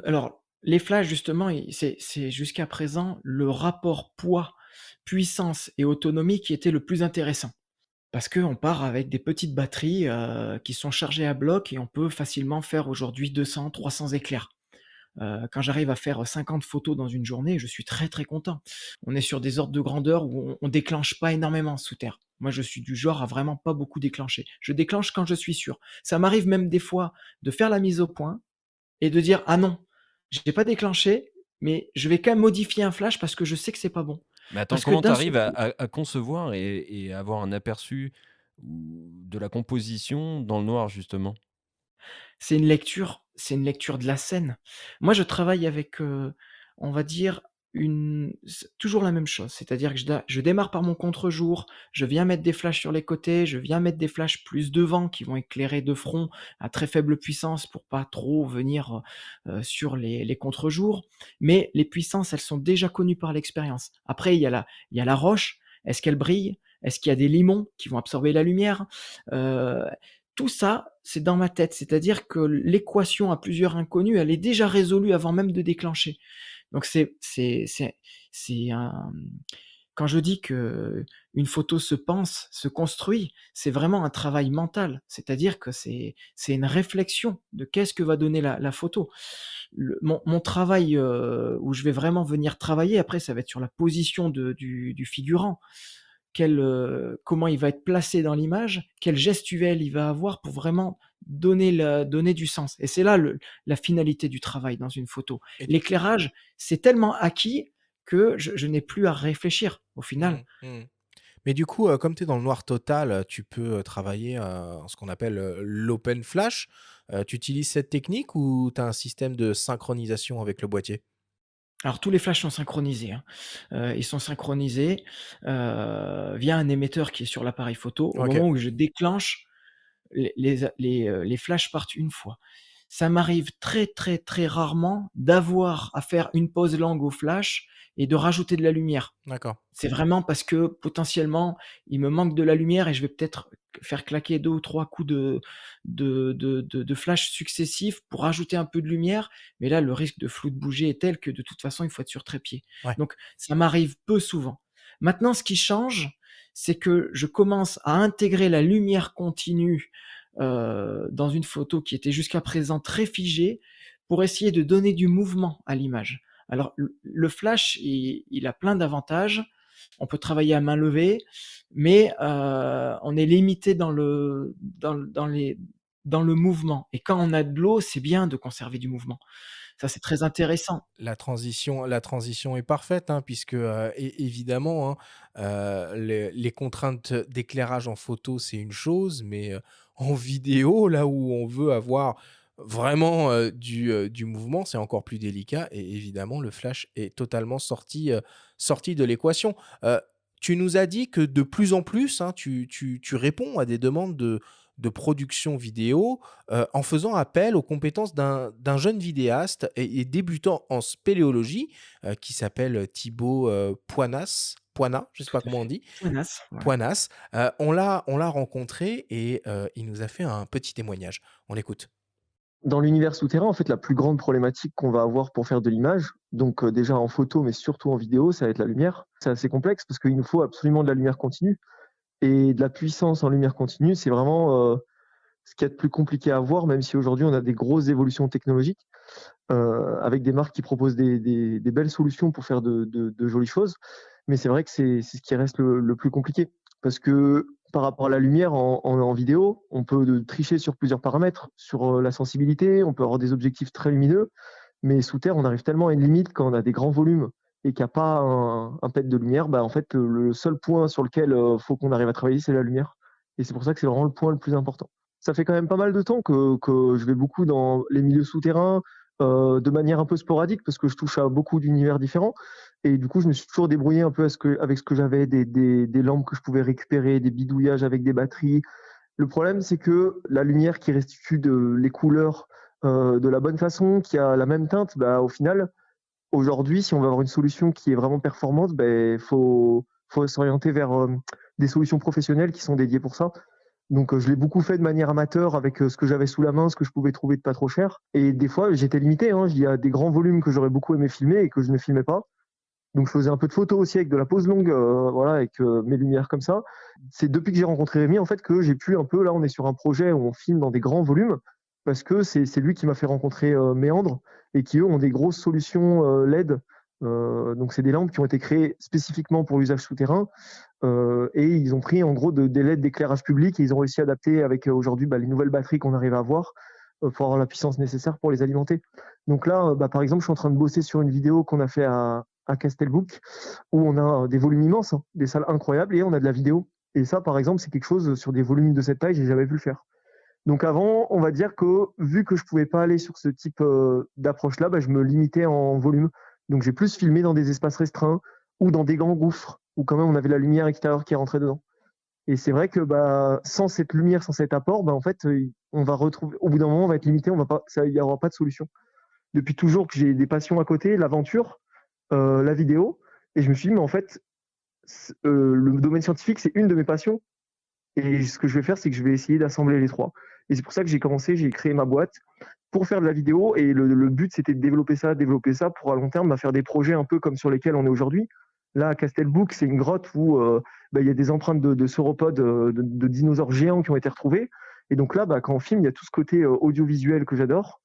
alors les flashs justement, c'est jusqu'à présent le rapport poids, puissance et autonomie qui était le plus intéressant. Parce qu'on part avec des petites batteries, qui sont chargées à bloc et on peut facilement faire aujourd'hui 200-300 éclairs. Quand j'arrive à faire 50 photos dans une journée, je suis très, très content. On est sur des ordres de grandeur où on déclenche pas énormément sous terre. Moi, je suis du genre à vraiment pas beaucoup déclencher. Je déclenche quand je suis sûr. Ça m'arrive même des fois de faire la mise au point et de dire: «Ah non, j'ai pas déclenché, mais je vais quand même modifier un flash parce que je sais que c'est pas bon». Mais attends, Parce que comment tu d'un seul arrives coup à concevoir et avoir un aperçu de la composition dans le noir justement? c'est une lecture de la scène. Moi, je travaille avec, on va dire, c'est toujours la même chose. C'est-à-dire que je démarre par mon contre-jour, je viens mettre des flashs sur les côtés, je viens mettre des flashs plus devant qui vont éclairer de front à très faible puissance pour pas trop venir sur les contre-jours. Mais les puissances, elles sont déjà connues par l'expérience. Après, il y a la roche. Est-ce qu'elle brille? Est-ce qu'il y a des limons qui vont absorber la lumière? Euh, Tout ça, c'est dans ma tête. C'est-à-dire que l'équation à plusieurs inconnus, elle est déjà résolue avant même de déclencher. Donc c'est un quand je dis que une photo se pense, se construit, c'est vraiment un travail mental. C'est-à-dire que c'est une réflexion de qu'est-ce que va donner la photo. Mon travail, où je vais vraiment venir travailler après, ça va être sur la position du figurant. Comment il va être placé dans l'image, quelle gestuelle il va avoir pour vraiment donner du sens. Et c'est là la finalité du travail dans une photo. Et L'éclairage, c'est tellement acquis que je n'ai plus à réfléchir au final. Mmh. Mais du coup, comme tu es dans le noir total, tu peux travailler en ce qu'on appelle l'open flash. Tu utilises cette technique ou tu as un système de synchronisation avec le boîtier? Alors tous les flashs sont synchronisés, hein. Ils sont synchronisés, via un émetteur qui est sur l'appareil photo. Au Ok. moment où je déclenche, les flashs partent une fois. Ça m'arrive très, très, très rarement d'avoir à faire une pause langue au flash et de rajouter de la lumière. D'accord. C'est vraiment parce que potentiellement, il me manque de la lumière et je vais peut-être faire claquer 2 ou 3 coups de flash successifs pour rajouter un peu de lumière. Mais là, le risque de flou de bouger est tel que de toute façon, il faut être sur trépied. Ouais. Donc ça m'arrive peu souvent. Maintenant, ce qui change, c'est que je commence à intégrer la lumière continue, dans une photo qui était jusqu'à présent très figée, pour essayer de donner du mouvement à l'image. Alors le flash, il a plein d'avantages. On peut travailler à main levée, mais on est limité dans le mouvement. Et quand on a de l'eau, c'est bien de conserver du mouvement. Ça, c'est très intéressant. La transition est parfaite, hein, puisque évidemment, hein, les contraintes d'éclairage en photo, c'est une chose, mais en vidéo, là où on veut avoir vraiment du mouvement, c'est encore plus délicat. Et évidemment, le flash est totalement sorti de l'équation. Euh, Tu nous as dit que de plus en plus, hein, tu réponds à des demandes de production vidéo en faisant appel aux compétences d'un jeune vidéaste et débutant en spéléologie qui s'appelle Thibaut Poinas, je ne sais Tout pas à comment on fait. dit, Menace, ouais. Poinas. On l'a rencontré et il nous a fait un petit témoignage. On l'écoute. Dans l'univers souterrain, en fait, la plus grande problématique qu'on va avoir pour faire de l'image, donc déjà en photo, mais surtout en vidéo, ça va être la lumière. C'est assez complexe parce qu'il nous faut absolument de la lumière continue. Et de la puissance en lumière continue, c'est vraiment ce qu'il y a de plus compliqué à avoir, même si aujourd'hui on a des grosses évolutions technologiques, avec des marques qui proposent des belles solutions pour faire de jolies choses. Mais c'est vrai que c'est ce qui reste le plus compliqué. Parce que par rapport à la lumière en vidéo, on peut tricher sur plusieurs paramètres, sur la sensibilité, on peut avoir des objectifs très lumineux, mais sous terre, on arrive tellement à une limite quand on a des grands volumes et qu'il n'y a pas un pet de lumière, bah en fait, le seul point sur lequel faut qu'on arrive à travailler, c'est la lumière. Et c'est pour ça que c'est vraiment le point le plus important. Ça fait quand même pas mal de temps que je vais beaucoup dans les milieux souterrains, de manière un peu sporadique, parce que je touche à beaucoup d'univers différents. Et du coup, je me suis toujours débrouillé un peu avec ce que j'avais, des lampes que je pouvais récupérer, des bidouillages avec des batteries. Le problème, c'est que la lumière qui restitue les couleurs de la bonne façon, qui a la même teinte, bah, au final, aujourd'hui, si on veut avoir une solution qui est vraiment performante, faut s'orienter vers des solutions professionnelles qui sont dédiées pour ça. Donc, je l'ai beaucoup fait de manière amateur avec ce que j'avais sous la main, ce que je pouvais trouver de pas trop cher. Et des fois, j'étais limité, hein. Il y a des grands volumes que j'aurais beaucoup aimé filmer et que je ne filmais pas. Donc, je faisais un peu de photos aussi avec de la pose longue, voilà, avec mes lumières comme ça. C'est depuis que j'ai rencontré Rémi, en fait, que j'ai pu un peu, là, on est sur un projet où on filme dans des grands volumes, parce que c'est lui qui m'a fait rencontrer Méandre, et qui, eux, ont des grosses solutions LED. Donc, c'est des lampes qui ont été créées spécifiquement pour l'usage souterrain, et ils ont pris, en gros, des LED d'éclairage public, et ils ont réussi à adapter avec, aujourd'hui, les nouvelles batteries qu'on arrive à avoir, pour avoir la puissance nécessaire pour les alimenter. Donc là, par exemple, je suis en train de bosser sur une vidéo qu'on a fait à Castelbouc, où on a des volumes immenses, hein, des salles incroyables, et on a de la vidéo. Et ça, par exemple, c'est quelque chose sur des volumes de cette taille, j'ai jamais pu le faire. Donc avant, on va dire que vu que je pouvais pas aller sur ce type d'approche-là, je me limitais en volume. Donc j'ai plus filmé dans des espaces restreints ou dans des grands gouffres où quand même on avait la lumière extérieure qui rentrait dedans. Et c'est vrai que sans cette lumière, sans cet apport, en fait, on va retrouver. Au bout d'un moment, on va être limité. Il n'y aura pas de solution. Depuis toujours que j'ai des passions à côté, l'aventure, la vidéo, et je me suis dit, mais en fait, le domaine scientifique, c'est une de mes passions. Et ce que je vais faire, c'est que je vais essayer d'assembler les trois. Et c'est pour ça que j'ai créé ma boîte pour faire de la vidéo. Et le but, c'était de développer ça pour à long terme, faire des projets un peu comme sur lesquels on est aujourd'hui. Là, à Castelbouc, c'est une grotte où il y a des empreintes de sauropodes, de dinosaures géants qui ont été retrouvés. Et donc là, quand on filme, il y a tout ce côté audiovisuel que j'adore.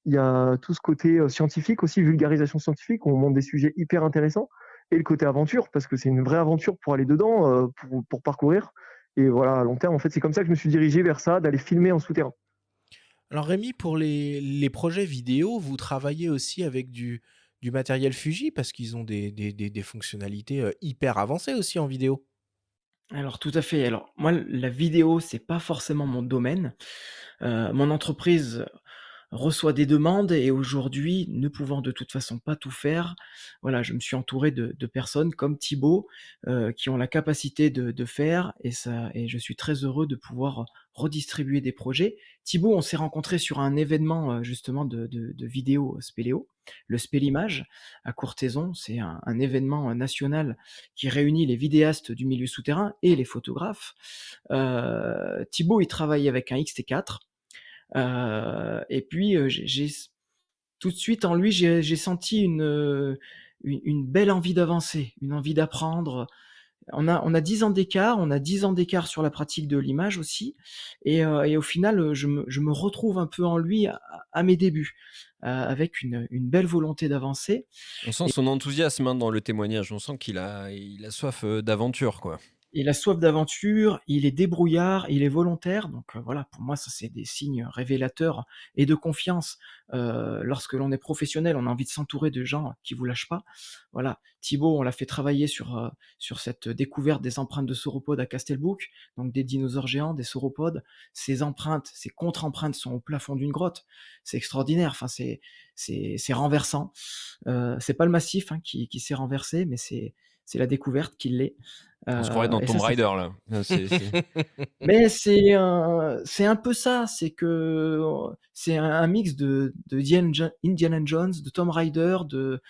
Il y a tout ce côté scientifique aussi, vulgarisation scientifique, où on montre des sujets hyper intéressants. Et le côté aventure, parce que c'est une vraie aventure pour aller dedans, pour parcourir. Et voilà, à long terme, en fait, c'est comme ça que je me suis dirigé vers ça, d'aller filmer en souterrain. Alors Rémi, pour les projets vidéo, vous travaillez aussi avec du matériel Fuji parce qu'ils ont des fonctionnalités hyper avancées aussi en vidéo. Alors tout à fait. Alors moi, la vidéo, c'est pas forcément mon domaine. Mon entreprise reçoit des demandes et aujourd'hui, ne pouvant de toute façon pas tout faire, voilà, je me suis entouré de personnes comme Thibaut qui ont la capacité de faire et je suis très heureux de pouvoir redistribuer des projets. Thibaut, on s'est rencontrés sur un événement justement de vidéo Spéléo, le Spélimage à Courthézon. C'est un événement national qui réunit les vidéastes du milieu souterrain et les photographes. Thibaut, il travaille avec un XT4. Et puis tout de suite en lui, j'ai senti une belle envie d'avancer, une envie d'apprendre. On a 10 ans d'écart, on a 10 ans d'écart sur la pratique de l'image aussi, et au final, je me retrouve un peu en lui à mes débuts, avec une belle volonté d'avancer. On sent son enthousiasme dans le témoignage, on sent qu'il a soif d'aventure, quoi. Il a soif d'aventure, il est débrouillard, il est volontaire. Donc voilà, pour moi, ça c'est des signes révélateurs et de confiance. Lorsque l'on est professionnel, on a envie de s'entourer de gens qui vous lâchent pas. Voilà, Thibaut, on l'a fait travailler sur cette découverte des empreintes de sauropodes à Castelbouc, donc des dinosaures géants, des sauropodes. Ces empreintes, ces contre-empreintes sont au plafond d'une grotte. C'est extraordinaire. Enfin, c'est renversant. C'est pas le massif qui s'est renversé, mais c'est la découverte qui l'est. On se croirait dans Tomb Raider, là. Mais c'est un peu ça, c'est que c'est un mix de Indiana Jones, de Tomb Raider, de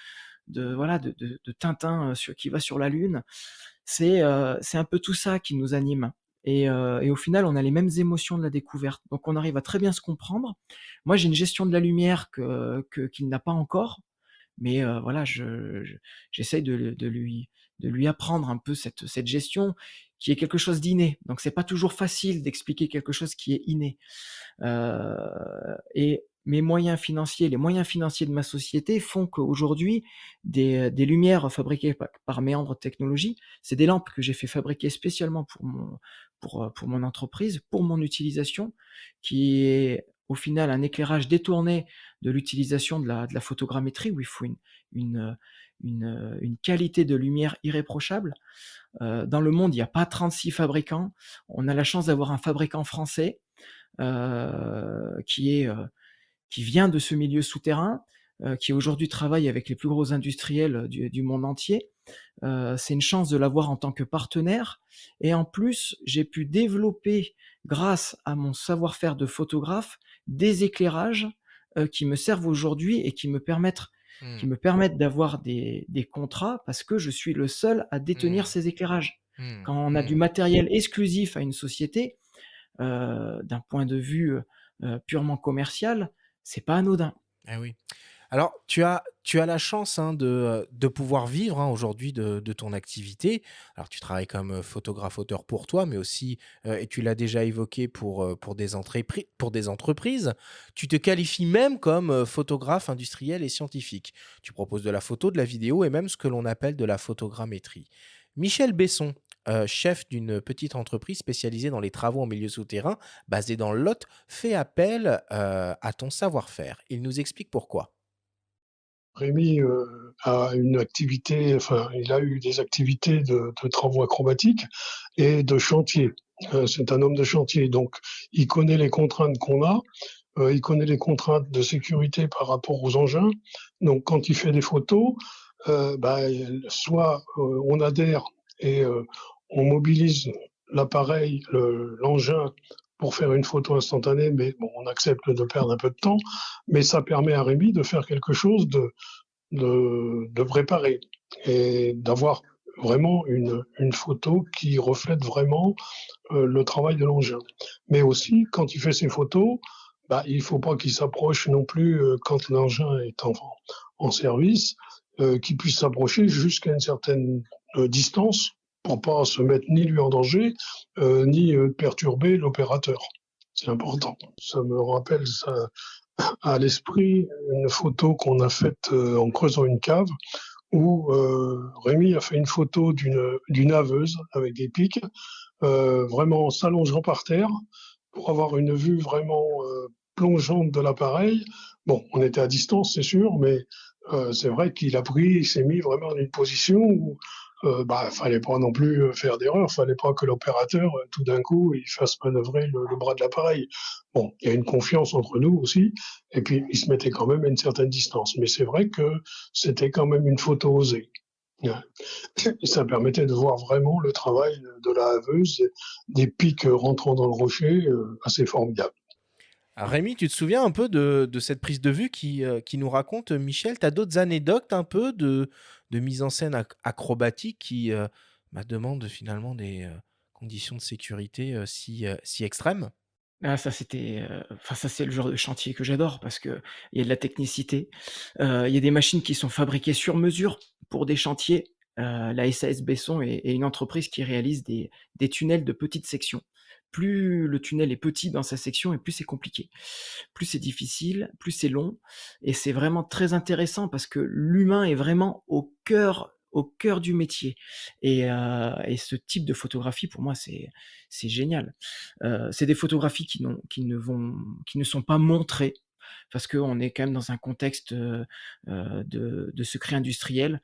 Tintin qui va sur la Lune. C'est un peu tout ça qui nous anime. Et au final, on a les mêmes émotions de la découverte. Donc on arrive à très bien se comprendre. Moi, j'ai une gestion de la lumière qu'il n'a pas encore. Mais voilà, j'essaye de lui apprendre un peu cette gestion qui est quelque chose d'inné. Donc c'est pas toujours facile d'expliquer quelque chose qui est inné. Et mes moyens financiers, les moyens financiers de ma société font qu'aujourd'hui, des lumières fabriquées par Méandre Technologies, c'est des lampes que j'ai fait fabriquer spécialement pour mon entreprise, pour mon utilisation, qui est au final un éclairage détourné de l'utilisation de la photogrammétrie, où il faut une qualité de lumière irréprochable. Dans le monde, il n'y a pas 36 fabricants. On a la chance d'avoir un fabricant français qui vient de ce milieu souterrain, qui aujourd'hui travaille avec les plus gros industriels du monde entier. C'est une chance de l'avoir en tant que partenaire. Et en plus, j'ai pu développer, grâce à mon savoir-faire de photographe, des éclairages qui me servent aujourd'hui et qui me permettent d'avoir des contrats parce que je suis le seul à détenir ces éclairages. Quand on a du matériel exclusif à une société, d'un point de vue purement commercial, c'est pas anodin. Ah oui. Alors, tu as la chance de pouvoir vivre aujourd'hui de ton activité. Alors, tu travailles comme photographe-auteur pour toi, mais aussi, et tu l'as déjà évoqué pour des entreprises, tu te qualifies même comme photographe industriel et scientifique. Tu proposes de la photo, de la vidéo et même ce que l'on appelle de la photogrammétrie. Michel Besson, chef d'une petite entreprise spécialisée dans les travaux en milieu souterrain, basée dans le Lot, fait appel à ton savoir-faire. Il nous explique pourquoi. Rémi a une activité, enfin, il a eu des activités de travaux acrobatiques et de chantier. C'est un homme de chantier, donc il connaît les contraintes qu'on a. il connaît les contraintes de sécurité par rapport aux engins. Donc quand il fait des photos, bah, soit on adhère et on mobilise l'appareil, l'engin pour faire une photo instantanée, mais bon, on accepte de perdre un peu de temps, mais ça permet à Rémi de faire quelque chose de préparé et d'avoir vraiment une photo qui reflète vraiment le travail de l'engin. Mais aussi, quand il fait ses photos, bah, il faut pas qu'il s'approche non plus quand l'engin est en service, qu'il puisse s'approcher jusqu'à une certaine distance pour pas se mettre ni lui en danger, ni perturber l'opérateur. C'est important. Ça me rappelle ça à l'esprit une photo qu'on a faite en creusant une cave où Rémi a fait une photo d'une haveuse avec des pics, vraiment s'allongeant par terre pour avoir une vue vraiment plongeante de l'appareil. Bon, on était à distance, c'est sûr, mais c'est vrai il s'est mis vraiment dans une position où bah, fallait pas non plus faire d'erreur, fallait pas que l'opérateur, tout d'un coup, il fasse manœuvrer le bras de l'appareil. Bon, il y a une confiance entre nous aussi, et puis il se mettait quand même à une certaine distance. Mais c'est vrai que c'était quand même une photo osée. Et ça permettait de voir vraiment le travail de la haveuse, des pics rentrant dans le rocher, assez formidable. Rémi, tu te souviens un peu de cette prise de vue qui nous raconte Michel? Tu as d'autres anecdotes un peu de mise en scène acrobatique qui demandent finalement des conditions de sécurité si extrêmes? Ah ça c'était, enfin ça c'est le genre de chantier que j'adore parce qu'il y a de la technicité. Il y a des machines qui sont fabriquées sur mesure pour des chantiers. La SAS Besson est une entreprise qui réalise des tunnels de petites sections. Plus le tunnel est petit dans sa section et plus c'est compliqué. Plus c'est difficile, plus c'est long et c'est vraiment très intéressant parce que l'humain est vraiment au cœur du métier et ce type de photographie pour moi c'est génial. C'est des photographies qui ne sont pas montrées parce qu'on est quand même dans un contexte de secret industriel.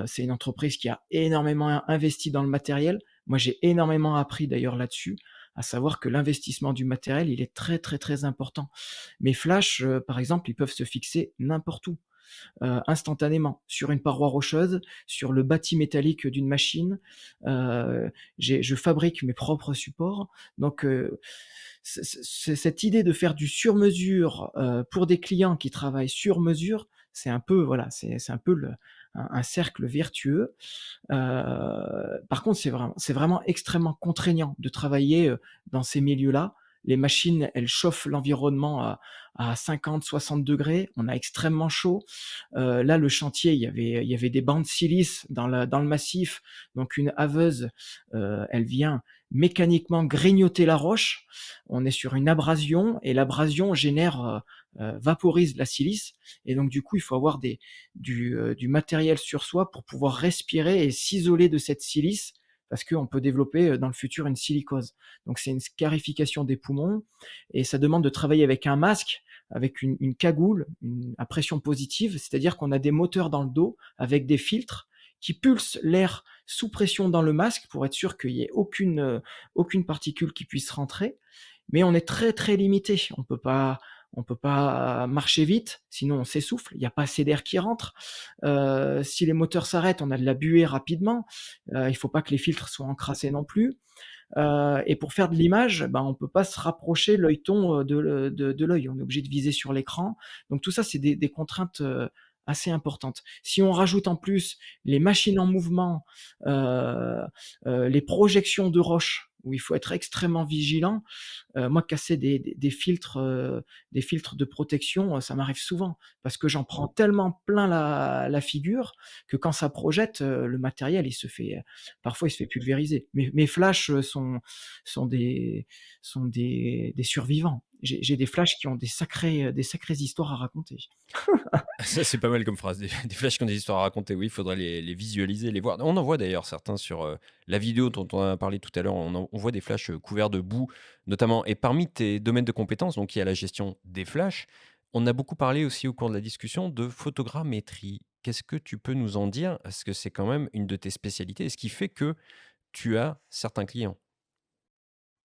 C'est une entreprise qui a énormément investi dans le matériel. Moi, j'ai énormément appris d'ailleurs là-dessus, à savoir que l'investissement du matériel, il est très très très important. Mes flashs, par exemple, ils peuvent se fixer n'importe où instantanément, sur une paroi rocheuse, sur le bâti métallique d'une machine. Je fabrique mes propres supports. Donc, cette idée de faire du sur-mesure pour des clients qui travaillent sur mesure, c'est un peu, voilà, c'est un peu un cercle vertueux. Par contre, c'est vraiment extrêmement contraignant de travailler dans ces milieux-là. Les machines, elles chauffent l'environnement à 50, 60 degrés. On a extrêmement chaud. Là, le chantier, il y avait des bancs de silice dans le massif. Donc, une haveuse, elle vient mécaniquement grignoter la roche. On est sur une abrasion et l'abrasion vaporise la silice. Et donc, du coup, il faut avoir du matériel sur soi pour pouvoir respirer et s'isoler de cette silice parce qu'on peut développer dans le futur une silicose. Donc c'est une scarification des poumons et ça demande de travailler avec un masque, avec une cagoule à pression positive, c'est-à-dire qu'on a des moteurs dans le dos avec des filtres qui pulsent l'air sous pression dans le masque pour être sûr qu'il n'y ait aucune particule qui puisse rentrer. Mais on est très très limité. On peut pas marcher vite, sinon on s'essouffle, il n'y a pas assez d'air qui rentre. Si les moteurs s'arrêtent, on a de la buée rapidement. Il ne faut pas que les filtres soient encrassés non plus. Et pour faire de l'image, on ne peut pas se rapprocher l'œilleton de l'œil. On est obligé de viser sur l'écran. Donc tout ça, c'est des contraintes assez importantes. Si on rajoute en plus les machines en mouvement, les projections de roches, où il faut être extrêmement vigilant. Moi, casser des filtres de protection, ça m'arrive souvent parce que j'en prends tellement plein la figure que quand ça projette, le matériel, parfois il se fait pulvériser. Mes flashs sont des survivants. J'ai des flashs qui ont des sacrées histoires à raconter. Ça, c'est pas mal comme phrase. Des flashs qui ont des histoires à raconter. Oui, il faudrait les visualiser, les voir. On en voit d'ailleurs certains sur la vidéo dont on a parlé tout à l'heure. On voit des flashs couverts de boue, notamment. Et parmi tes domaines de compétences, donc il y a la gestion des flashs. On a beaucoup parlé aussi au cours de la discussion de photogrammétrie. Qu'est-ce que tu peux nous en dire? Parce que c'est quand même une de tes spécialités. Et ce qui fait que tu as certains clients.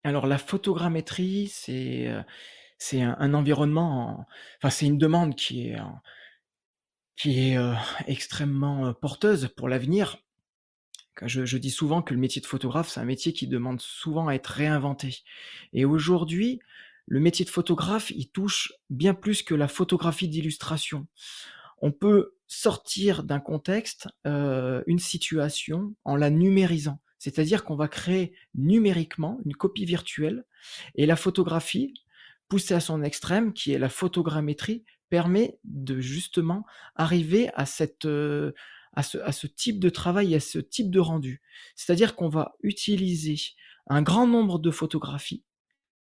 Alors la photogrammétrie, c'est un environnement enfin, c'est une demande qui est, extrêmement, porteuse pour l'avenir. Que je dis souvent que le métier de photographe, c'est un métier qui demande souvent à être réinventé et aujourd'hui, le métier de photographe, il touche bien plus que la photographie d'illustration. On peut sortir d'un contexte, une situation en la numérisant. C'est-à-dire qu'on va créer numériquement une copie virtuelle et la photographie, poussée à son extrême, qui est la photogrammétrie, permet de justement arriver à à ce type de travail et à ce type de rendu. C'est-à-dire qu'on va utiliser un grand nombre de photographies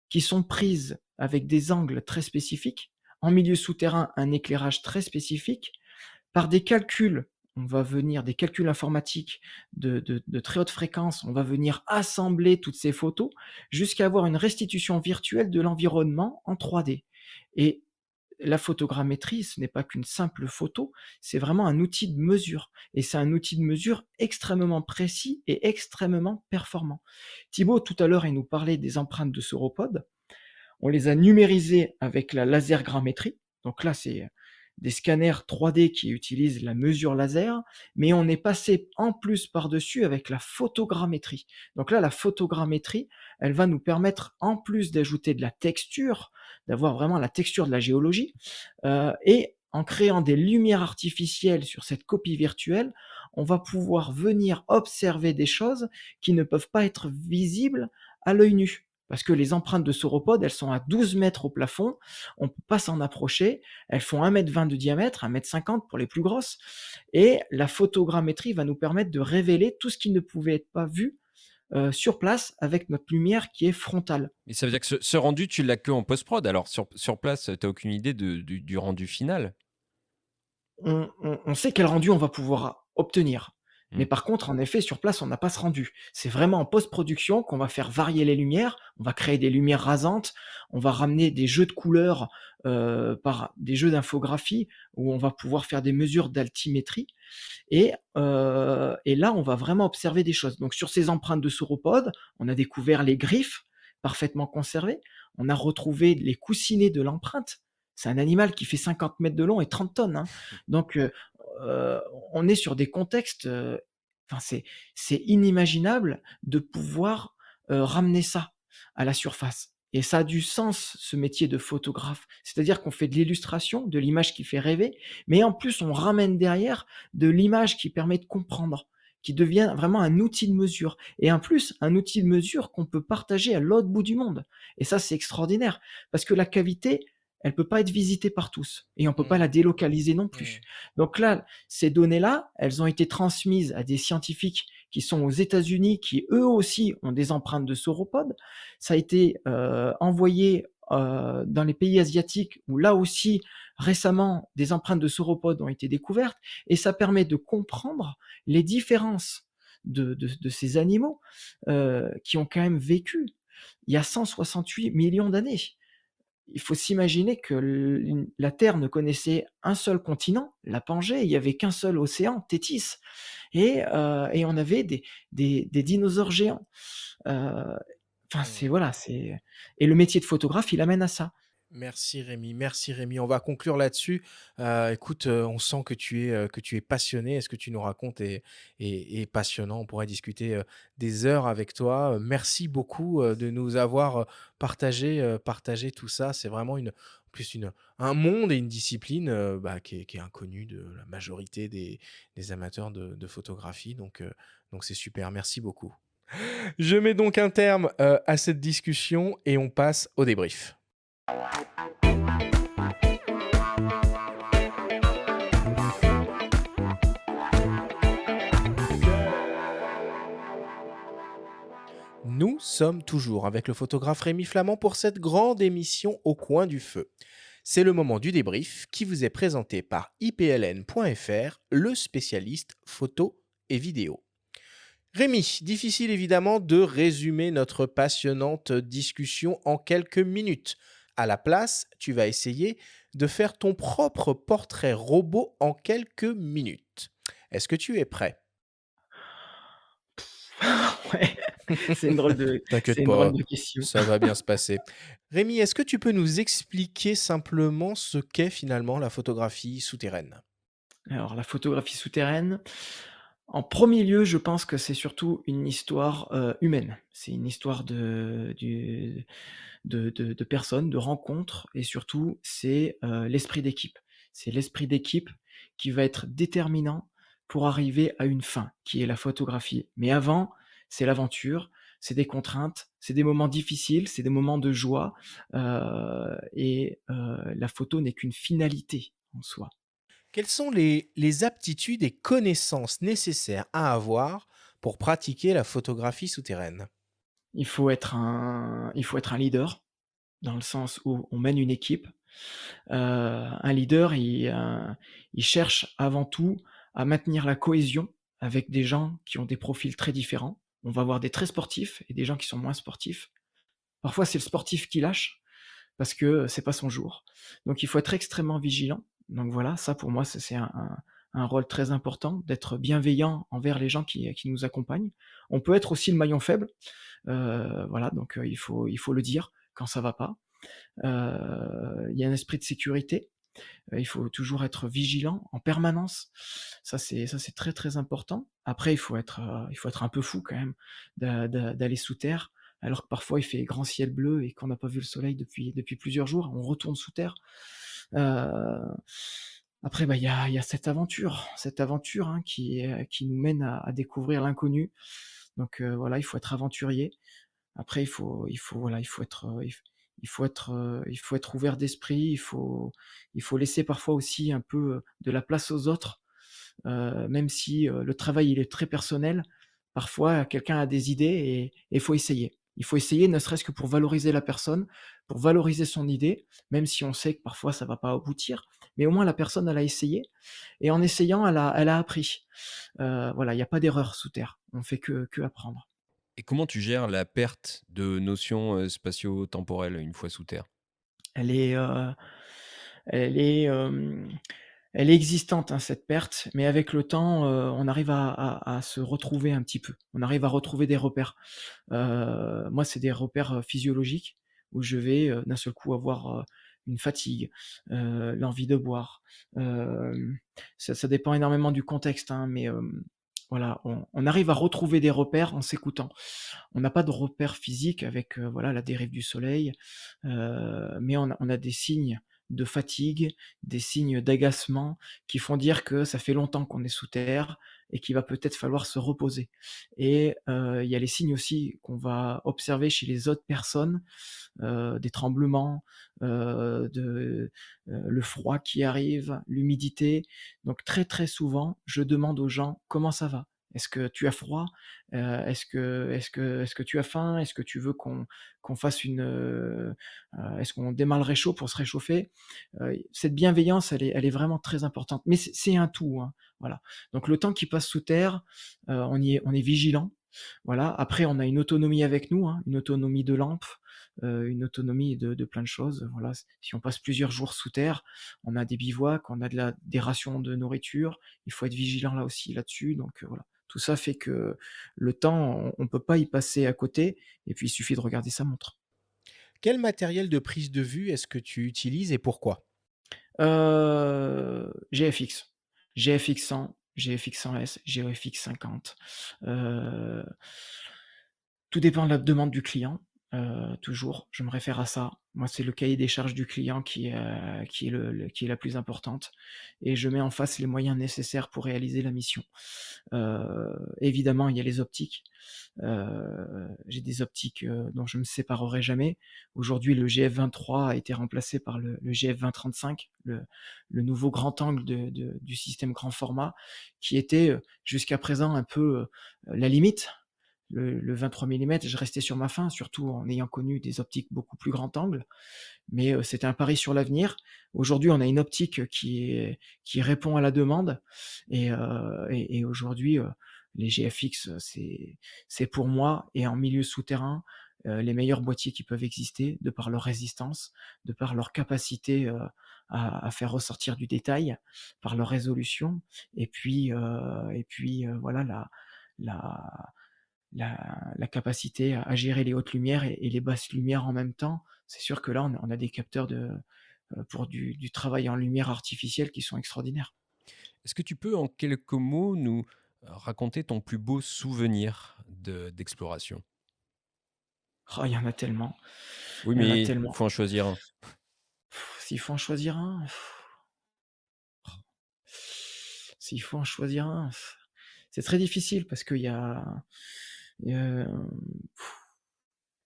qui sont prises avec des angles très spécifiques, en milieu souterrain, un éclairage très spécifique, par des calculs, on va venir des calculs informatiques de très haute fréquence, on va venir assembler toutes ces photos jusqu'à avoir une restitution virtuelle de l'environnement en 3D et la photogrammétrie, ce n'est pas qu'une simple photo, c'est vraiment un outil de mesure et c'est un outil de mesure extrêmement précis et extrêmement performant. Thibaut, tout à l'heure, il nous parlait des empreintes de sauropodes. On les a numérisées avec la lasergrammétrie. Donc là, c'est des scanners 3D qui utilisent la mesure laser, mais on est passé en plus par-dessus avec la photogrammétrie. Donc là, la photogrammétrie, elle va nous permettre, en plus d'ajouter de la texture, d'avoir vraiment la texture de la géologie, et en créant des lumières artificielles sur cette copie virtuelle, on va pouvoir venir observer des choses qui ne peuvent pas être visibles à l'œil nu. Parce que les empreintes de sauropodes, elles sont à 12 mètres au plafond, on ne peut pas s'en approcher, elles font 1,20 m de diamètre, 1,50 m pour les plus grosses, et la photogrammétrie va nous permettre de révéler tout ce qui ne pouvait être pas vu sur place avec notre lumière qui est frontale. Et ça veut dire que ce rendu, tu l'as que en post-prod. Alors, sur place, tu n'as aucune idée du rendu final. On sait quel rendu on va pouvoir obtenir. Mais Mm. par contre, en effet, sur place, on n'a pas ce rendu. C'est vraiment en post-production qu'on va faire varier les lumières, on va créer des lumières rasantes, on va ramener des jeux de couleurs par des jeux d'infographie où on va pouvoir faire des mesures d'altimétrie. Et là, on va vraiment observer des choses. Donc sur ces empreintes de sauropodes, on a découvert les griffes parfaitement conservées, on a retrouvé les coussinets de l'empreinte. C'est un animal qui fait 50 mètres de long et 30 tonnes. Hein. Donc on est sur des contextes, c'est inimaginable de pouvoir ramener ça à la surface. Et ça a du sens, ce métier de photographe. C'est-à-dire qu'on fait de l'illustration, de l'image qui fait rêver, mais en plus on ramène derrière de l'image qui permet de comprendre, qui devient vraiment un outil de mesure. Et en plus, un outil de mesure qu'on peut partager à l'autre bout du monde. Et ça, c'est extraordinaire. Parce que la cavité, elle peut pas être visitée par tous. Et on peut pas la délocaliser non plus. Donc là, ces données-là, elles ont été transmises à des scientifiques qui sont aux États-Unis, qui eux aussi ont des empreintes de sauropodes. Ça a été envoyé dans les pays asiatiques où là aussi, récemment, des empreintes de sauropodes ont été découvertes et ça permet de comprendre les différences de ces animaux qui ont quand même vécu il y a 168 millions d'années. Il faut s'imaginer que la Terre ne connaissait un seul continent, la Pangée, il n'y avait qu'un seul océan, Tétis, et on avait des dinosaures géants. Voilà, et le métier de photographe, il amène à ça. Merci Rémi, merci Rémi. On va conclure là-dessus. Écoute, on sent que tu es passionné. Et ce que tu nous racontes est passionnant. On pourrait discuter des heures avec toi. Merci beaucoup de nous avoir partagé tout ça. C'est vraiment un monde et une discipline qui est inconnue de la majorité des amateurs de photographie. Donc c'est super. Merci beaucoup. Je mets donc un terme à cette discussion et on passe au débrief. Nous sommes toujours avec le photographe Rémi Flamand pour cette grande émission Au coin du feu. C'est le moment du débrief qui vous est présenté par ipln.fr, le spécialiste photo et vidéo. Rémi, difficile évidemment de résumer notre passionnante discussion en quelques minutes. À la place, tu vas essayer de faire ton propre portrait robot en quelques minutes. Est-ce que tu es prêt ? Ouais. C'est une drôle de c'est T'inquiète une drôle pas, de question. ça va bien se passer. Rémi, est-ce que tu peux nous expliquer simplement ce qu'est finalement la photographie souterraine? Alors la photographie souterraine, en premier lieu, je pense que c'est surtout une histoire, humaine. C'est une histoire de personnes, de rencontres et surtout c'est, l'esprit d'équipe. C'est l'esprit d'équipe qui va être déterminant pour arriver à une fin, qui est la photographie. Mais avant, c'est l'aventure, c'est des contraintes, c'est des moments difficiles, c'est des moments de joie, la photo n'est qu'une finalité en soi. Quelles sont les aptitudes et connaissances nécessaires à avoir pour pratiquer la photographie souterraine? Il faut être un leader, dans le sens où on mène une équipe. Un leader, il cherche avant tout à maintenir la cohésion avec des gens qui ont des profils très différents. On va avoir des très sportifs et des gens qui sont moins sportifs. Parfois, c'est le sportif qui lâche parce que c'est pas son jour. Donc il faut être extrêmement vigilant. Donc voilà, ça pour moi, c'est un rôle très important d'être bienveillant envers les gens qui nous accompagnent. On peut être aussi le maillon faible, voilà, donc il faut le dire quand ça va pas. Il y a un esprit de sécurité, il faut toujours être vigilant en permanence. Ça c'est très, très important. Après il faut être un peu fou quand même d'aller sous terre, alors que parfois il fait grand ciel bleu et qu'on n'a pas vu le soleil depuis plusieurs jours. On retourne sous terre. Heu, Après, bah, il y a cette aventure, hein, qui nous mène à découvrir l'inconnu. Donc voilà, il faut être aventurier. Après voilà, il faut être ouvert d'esprit, il faut laisser parfois aussi un peu, de la place aux autres, même si, le travail il est très personnel, parfois quelqu'un a des idées et il faut essayer. Il faut essayer ne serait-ce que pour valoriser la personne, pour valoriser son idée, même si on sait que parfois ça va pas aboutir, mais au moins la personne elle a essayé et en essayant elle a appris. Voilà, il y a pas d'erreur sous terre, on fait que apprendre. Et comment tu gères la perte de notions, spatio-temporelles une fois sous terre? Elle est, heu, elle est, hem, Elle est existante, hein, cette perte, mais avec le temps, on arrive à se retrouver un petit peu. On arrive à retrouver des repères. Moi, c'est des repères, physiologiques où je vais, d'un seul coup avoir, une fatigue, l'envie de boire. Hem, ça dépend énormément du contexte, hein, mais voilà, on arrive à retrouver des repères en s'écoutant. On n'a pas de repères physiques avec, voilà, la dérive du soleil, mais on a des signes de fatigue, des signes d'agacement qui font dire que ça fait longtemps qu'on est sous terre et qu'il va peut-être falloir se reposer et il y a les signes aussi qu'on va observer chez les autres personnes, des tremblements, le froid qui arrive, l'humidité. Donc très, très souvent, je demande aux gens: «Comment ça va? Est-ce que tu as froid? Est-ce que tu as faim? Est-ce que tu veux qu'on fasse est-ce qu'on démarre le réchaud pour se réchauffer?» Cette bienveillance, elle est vraiment très importante. Mais c'est un tout, hein, voilà. Donc le temps qui passe sous terre, on est vigilant, voilà. Après on a une autonomie avec nous, hein, une autonomie de lampe, une autonomie de plein de choses, voilà. Si on passe plusieurs jours sous terre, on a des bivouacs, on a des rations de nourriture, il faut être vigilant là aussi là-dessus, donc voilà. Tout ça fait que le temps, on peut pas y passer à côté et puis il suffit de regarder sa montre. Quel matériel de prise de vue est-ce que tu utilises et pourquoi? GFX. GFX 100, GFX 100S, GFX 50. Heu, Tout dépend de la demande du client, toujours, je me réfère à ça. Moi, c'est le cahier des charges du client qui est la plus importante et je mets en face les moyens nécessaires pour réaliser la mission. Évidemment, il y a les optiques. J'ai des optiques, dont je me séparerai jamais. Aujourd'hui, le GF23 a été remplacé par le GF20-35, le nouveau grand angle du système grand format qui était, jusqu'à présent un peu, la limite. Le 23 millimètres, je restais sur ma faim, surtout en ayant connu des optiques beaucoup plus grand angle, mais c'était un pari sur l'avenir. Aujourd'hui, on a une optique qui répond à la demande et aujourd'hui, les GFX, c'est pour moi et en milieu souterrain, les meilleurs boîtiers qui peuvent exister de par leur résistance, de par leur capacité, à faire ressortir du détail, par leur résolution et puis, voilà la la capacité à gérer les hautes lumières et les basses lumières en même temps. C'est sûr que là, on a des capteurs pour du travail en lumière artificielle qui sont extraordinaires. Est-ce que tu peux, en quelques mots, nous raconter ton plus beau souvenir d'exploration? Oh, il y en a tellement, Oui, il y en a mais il tellement. faut en choisir un. S'il faut en choisir un, s'il faut en choisir un, c'est très difficile parce il y a,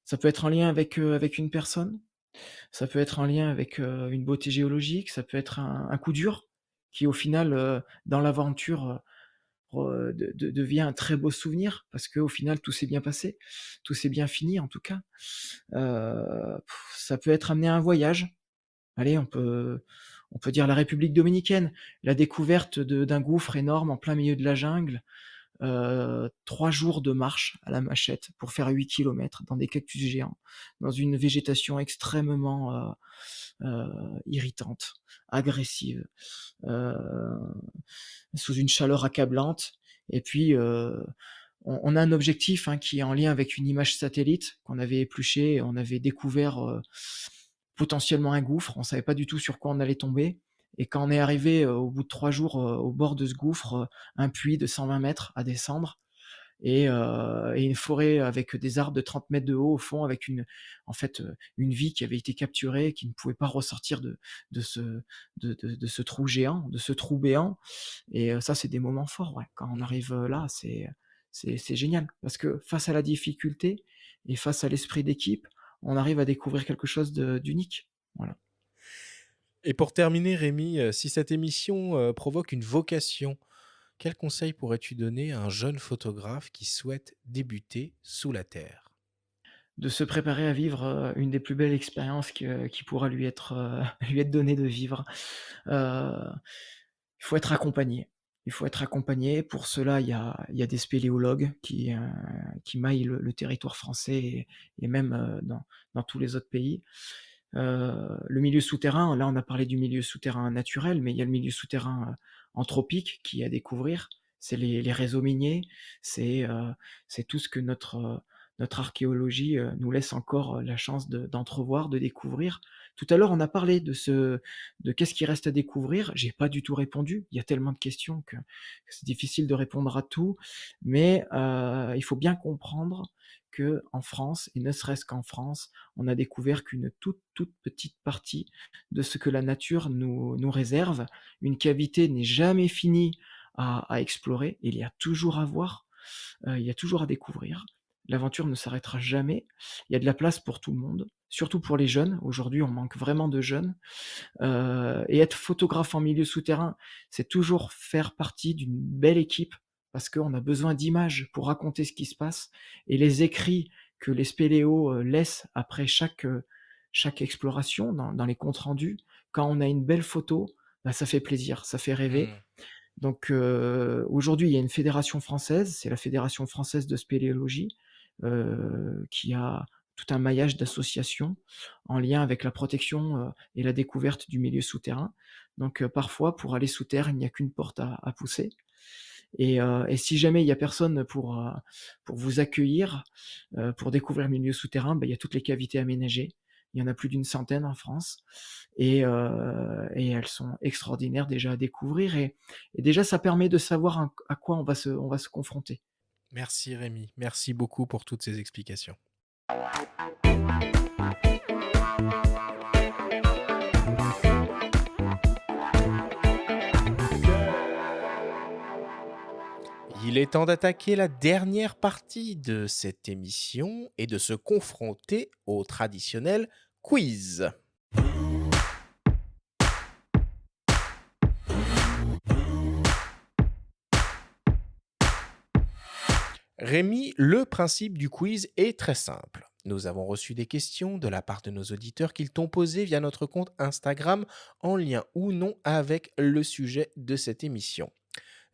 ça peut être en lien avec une personne, ça peut être en lien avec, une beauté géologique, ça peut être un coup dur qui au final, dans l'aventure, devient un très beau souvenir parce qu'au final tout s'est bien passé, tout s'est bien fini en tout cas. Ça peut être amené à un voyage. Allez, on peut dire la République dominicaine, la découverte d'un gouffre énorme en plein milieu de la jungle, 3 jours de marche à la machette pour faire 8 kilomètres dans des cactus géants, dans une végétation extrêmement, irritante, agressive, heu, sous une chaleur accablante et puis, on a un objectif, hein, qui est en lien avec une image satellite qu'on avait épluchée. On avait découvert, potentiellement un gouffre. On savait pas du tout sur quoi on allait tomber et quand on est arrivé, au bout de 3 jours, au bord de ce gouffre, un puits de 120 mètres à descendre et une forêt avec des arbres de 30 mètres de haut au fond avec en fait, une vie qui avait été capturée, qui ne pouvait pas ressortir de ce de ce trou géant, de ce trou béant et ça, c'est des moments forts, ouais. Quand on arrive, là, c'est génial parce que face à la difficulté et face à l'esprit d'équipe, on arrive à découvrir quelque chose d'unique. Voilà. Et pour terminer, Rémi, si cette émission provoque une vocation, quel conseil pourrais-tu donner à un jeune photographe qui souhaite débuter sous la terre? De se préparer à vivre, une des plus belles expériences qui pourra lui être, lui être donnée de vivre. Heu, il faut être accompagné. Il faut être accompagné. Pour cela, il y a des spéléologues qui maillent le territoire français et même, dans tous les autres pays. Le milieu souterrain, là, on a parlé du milieu souterrain naturel, mais il y a le milieu souterrain, anthropique qui est à découvrir. C'est les réseaux miniers, c'est tout ce que notre archéologie, nous laisse encore, la chance d'entrevoir, de découvrir. Tout à l'heure, on a parlé de qu'est-ce qui reste à découvrir. J'ai pas du tout répondu. Il y a tellement de questions que c'est difficile de répondre à tout, mais il faut bien comprendre qu'en France et ne serait-ce qu'en France, on a découvert qu'une toute petite partie de ce que la nature nous réserve. Une cavité n'est jamais finie à explorer, il y a toujours à voir, il y a toujours à découvrir. L'aventure ne s'arrêtera jamais. Il y a de la place pour tout le monde, surtout pour les jeunes. Aujourd'hui, on manque vraiment de jeunes. Et être photographe en milieu souterrain, c'est toujours faire partie d'une belle équipe parce qu'on a besoin d'images pour raconter ce qui se passe et les écrits que les spéléos, laissent après chaque exploration dans les comptes rendus, quand on a une belle photo, bah, ça fait plaisir, ça fait rêver. Mmh. Donc aujourd'hui, il y a une fédération française, c'est la Fédération française de spéléologie, qui a tout un maillage d'associations en lien avec la protection, et la découverte du milieu souterrain. Donc parfois, pour aller sous terre, il n'y a qu'une porte à pousser et si jamais il y a personne pour vous accueillir, pour découvrir le milieu souterrain, bah, il y a toutes les cavités aménagées. Il y en a plus d'une centaine en France et elles sont extraordinaires déjà à découvrir et déjà ça permet de savoir à quoi on va se confronter. Merci Rémi, merci beaucoup pour toutes ces explications. Il est temps d'attaquer la dernière partie de cette émission et de se confronter au traditionnel quiz. Rémi, le principe du quiz est très simple. Nous avons reçu des questions de la part de nos auditeurs qu'ils t'ont posées via notre compte Instagram en lien ou non avec le sujet de cette émission.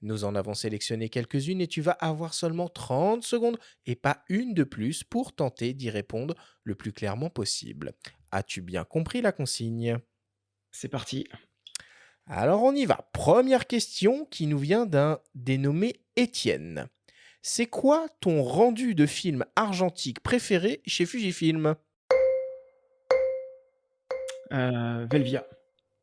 Nous en avons sélectionné quelques-unes et tu vas avoir seulement 30 secondes et pas une de plus pour tenter d'y répondre le plus clairement possible. As-tu bien compris la consigne ? C'est parti. Alors on y va. Première question qui nous vient d'un dénommé Étienne. C'est quoi ton rendu de film argentique préféré chez Fujifilm? Velvia.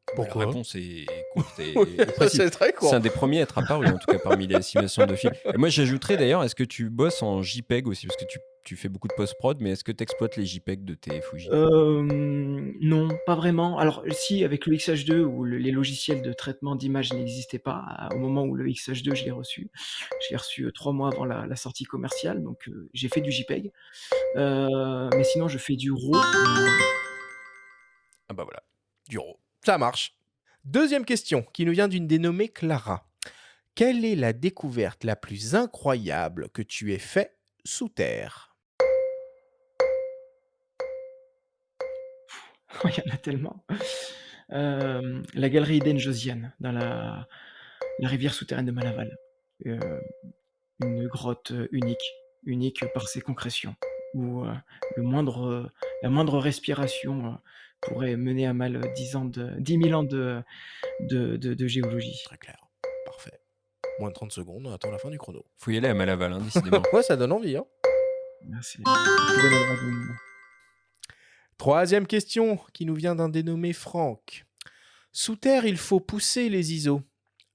La Pourquoi? réponse est courte et Oui, précise. c'est très C'est court. un des premiers à être apparu, en tout cas parmi les simulations de films. Et moi, j'ajouterais d'ailleurs, est-ce que tu bosses en JPEG aussi? Parce que tu fais beaucoup de post-prod, mais est-ce que tu exploites les JPEG de tes Fuji? Non, pas vraiment. Alors si, avec le XH2 où les logiciels de traitement d'image n'existaient pas, au moment où le XH2 je l'ai reçu. Je l'ai reçu 3 mois avant la sortie commerciale, donc j'ai fait du JPEG. Mais sinon je fais du RAW. Ah bah voilà. Du RAW. Ça marche. Deuxième question qui nous vient d'une dénommée Clara. Quelle est la découverte la plus incroyable que tu aies fait sous terre? Il y en a tellement. La galerie Eden Josiane dans la rivière souterraine de Malaval. Heu, une grotte, unique par ses concrétions, où, la moindre respiration, pourrait mener à mal, 10 000 ans de géologie. Très clair. Parfait. Moins de 30 secondes, on attend la fin du chrono. Faut y aller à Malaval, hein, décidément. Ouais, ça donne envie, hein. C'est le plus bel endroit du monde. Troisième question qui nous vient d'un dénommé Franck. Sous terre, il faut pousser les ISO.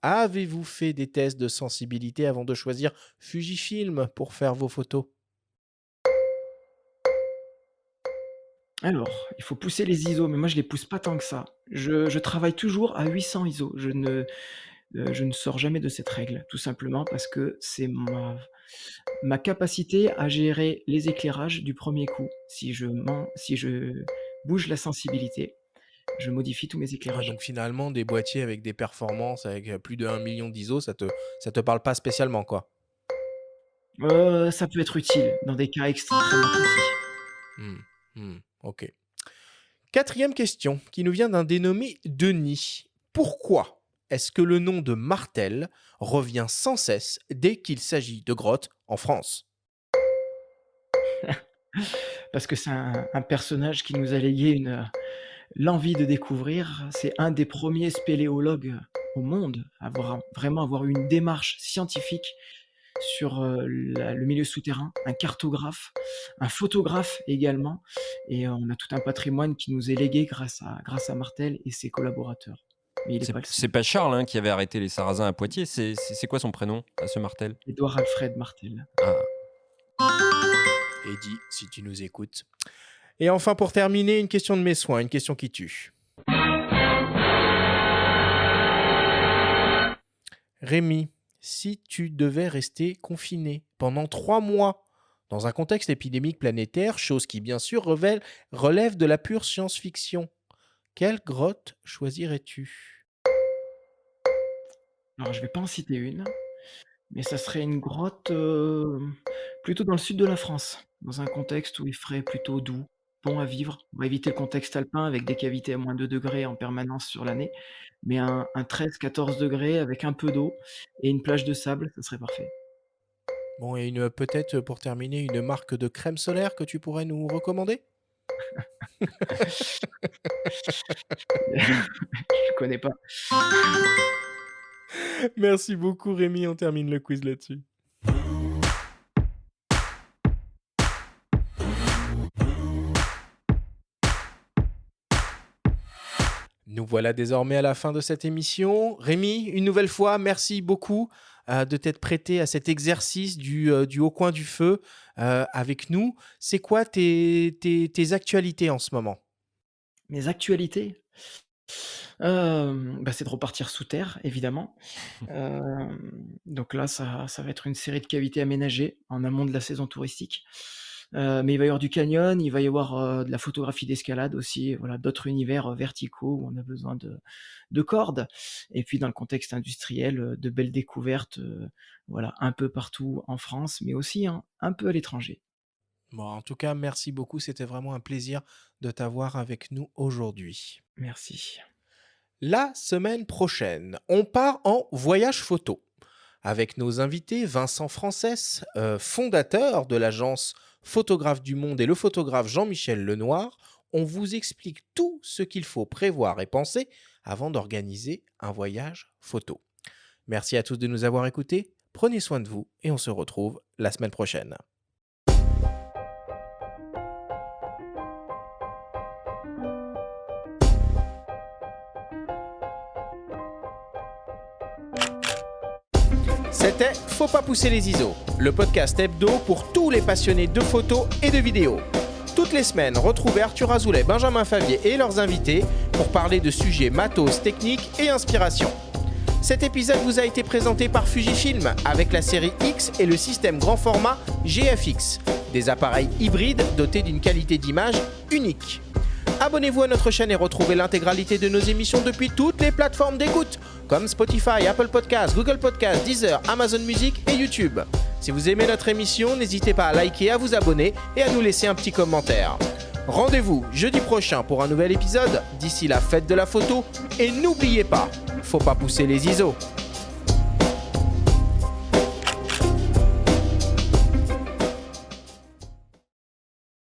Avez-vous fait des tests de sensibilité avant de choisir Fujifilm pour faire vos photos? Alors, il faut pousser les ISO, mais moi je les pousse pas tant que ça. Je travaille toujours à 800 ISO. Je ne sors jamais de cette règle, tout simplement parce que c'est ma capacité à gérer les éclairages du premier coup. Si je bouge la sensibilité, je modifie tous mes Ouais, éclairages. donc finalement, des boîtiers avec des performances avec plus de 1 million d'ISO, ça te parle pas spécialement, quoi. Ça peut être utile dans des cas extrêmement précis. Ok. Quatrième question qui nous vient d'un dénommé Denis. Pourquoi est-ce que le nom de Martel revient sans cesse dès qu'il s'agit de grottes en France? Parce que c'est un personnage qui nous a légué l'envie de découvrir. C'est un des premiers spéléologues au monde à vraiment avoir eu une démarche scientifique sur, le milieu souterrain, un cartographe, un photographe également, et on a tout un patrimoine qui nous est légué grâce à Martel et ses collaborateurs. Mais il est pas le C'est seul. pas Charles, hein, qui avait arrêté les Sarrasins à Poitiers. C'est quoi son prénom à ce Martel? Édouard Alfred Martel. Ah. Eddie, si tu nous écoutes. Et enfin, pour terminer, une question de mes soins, une question qui tue. Rémi, si tu devais rester confiné pendant 3 mois dans un contexte épidémique planétaire, chose qui bien sûr relève de la pure science-fiction, quelle grotte choisirais-tu? Alors je vais pas en citer une, mais ça serait une grotte, plutôt dans le sud de la France, dans un contexte où il ferait plutôt doux, bon à vivre. On va éviter le contexte alpin avec des cavités à -2 degrés en permanence sur l'année, mais un 13-14 degrés avec un peu d'eau et une plage de sable, ça serait parfait. Bon, et peut-être pour terminer, une marque de crème solaire que tu pourrais nous recommander? Je connais pas. Merci beaucoup Rémi, on termine le quiz là-dessus. Nous voilà désormais à la fin de cette émission. Rémi, une nouvelle fois, merci beaucoup de t'être prêté à cet exercice du haut coin du feu avec nous. C'est quoi tes actualités en ce moment? Mes actualités? C'est de repartir sous terre, évidemment. Donc là, ça va être une série de cavités aménagées en amont de la saison touristique. Mais il va y avoir du canyon, il va y avoir, de la photographie d'escalade aussi, voilà, d'autres univers, verticaux où on a besoin de cordes. Et puis dans le contexte industriel, de belles découvertes, voilà, un peu partout en France, mais aussi un peu à l'étranger. Bon, en tout cas, merci beaucoup. C'était vraiment un plaisir de t'avoir avec nous aujourd'hui. Merci. La semaine prochaine, on part en voyage photo avec nos invités Vincent Frances, fondateur de l'agence Photographe du Monde, et le photographe Jean-Michel Lenoir. On vous explique tout ce qu'il faut prévoir et penser avant d'organiser un voyage photo. Merci à tous de nous avoir écoutés. prenez soin de vous et on se retrouve la semaine prochaine. C'était Faut pas pousser les ISO, le podcast hebdo pour tous les passionnés de photos et de vidéos. Toutes les semaines, retrouvez Arthur Azoulay, Benjamin Favier et leurs invités pour parler de sujets matos, techniques et inspiration. Cet épisode vous a été présenté par Fujifilm avec la série X et le système grand format GFX, des appareils hybrides dotés d'une qualité d'image unique. Abonnez-vous à notre chaîne et retrouvez l'intégralité de nos émissions depuis toutes les plateformes d'écoute, comme Spotify, Apple Podcasts, Google Podcasts, Deezer, Amazon Music et YouTube. Si vous aimez notre émission, n'hésitez pas à liker, à vous abonner et à nous laisser un petit commentaire. Rendez-vous jeudi prochain pour un nouvel épisode. D'ici là, faites de la photo et n'oubliez pas, faut pas pousser les ISO.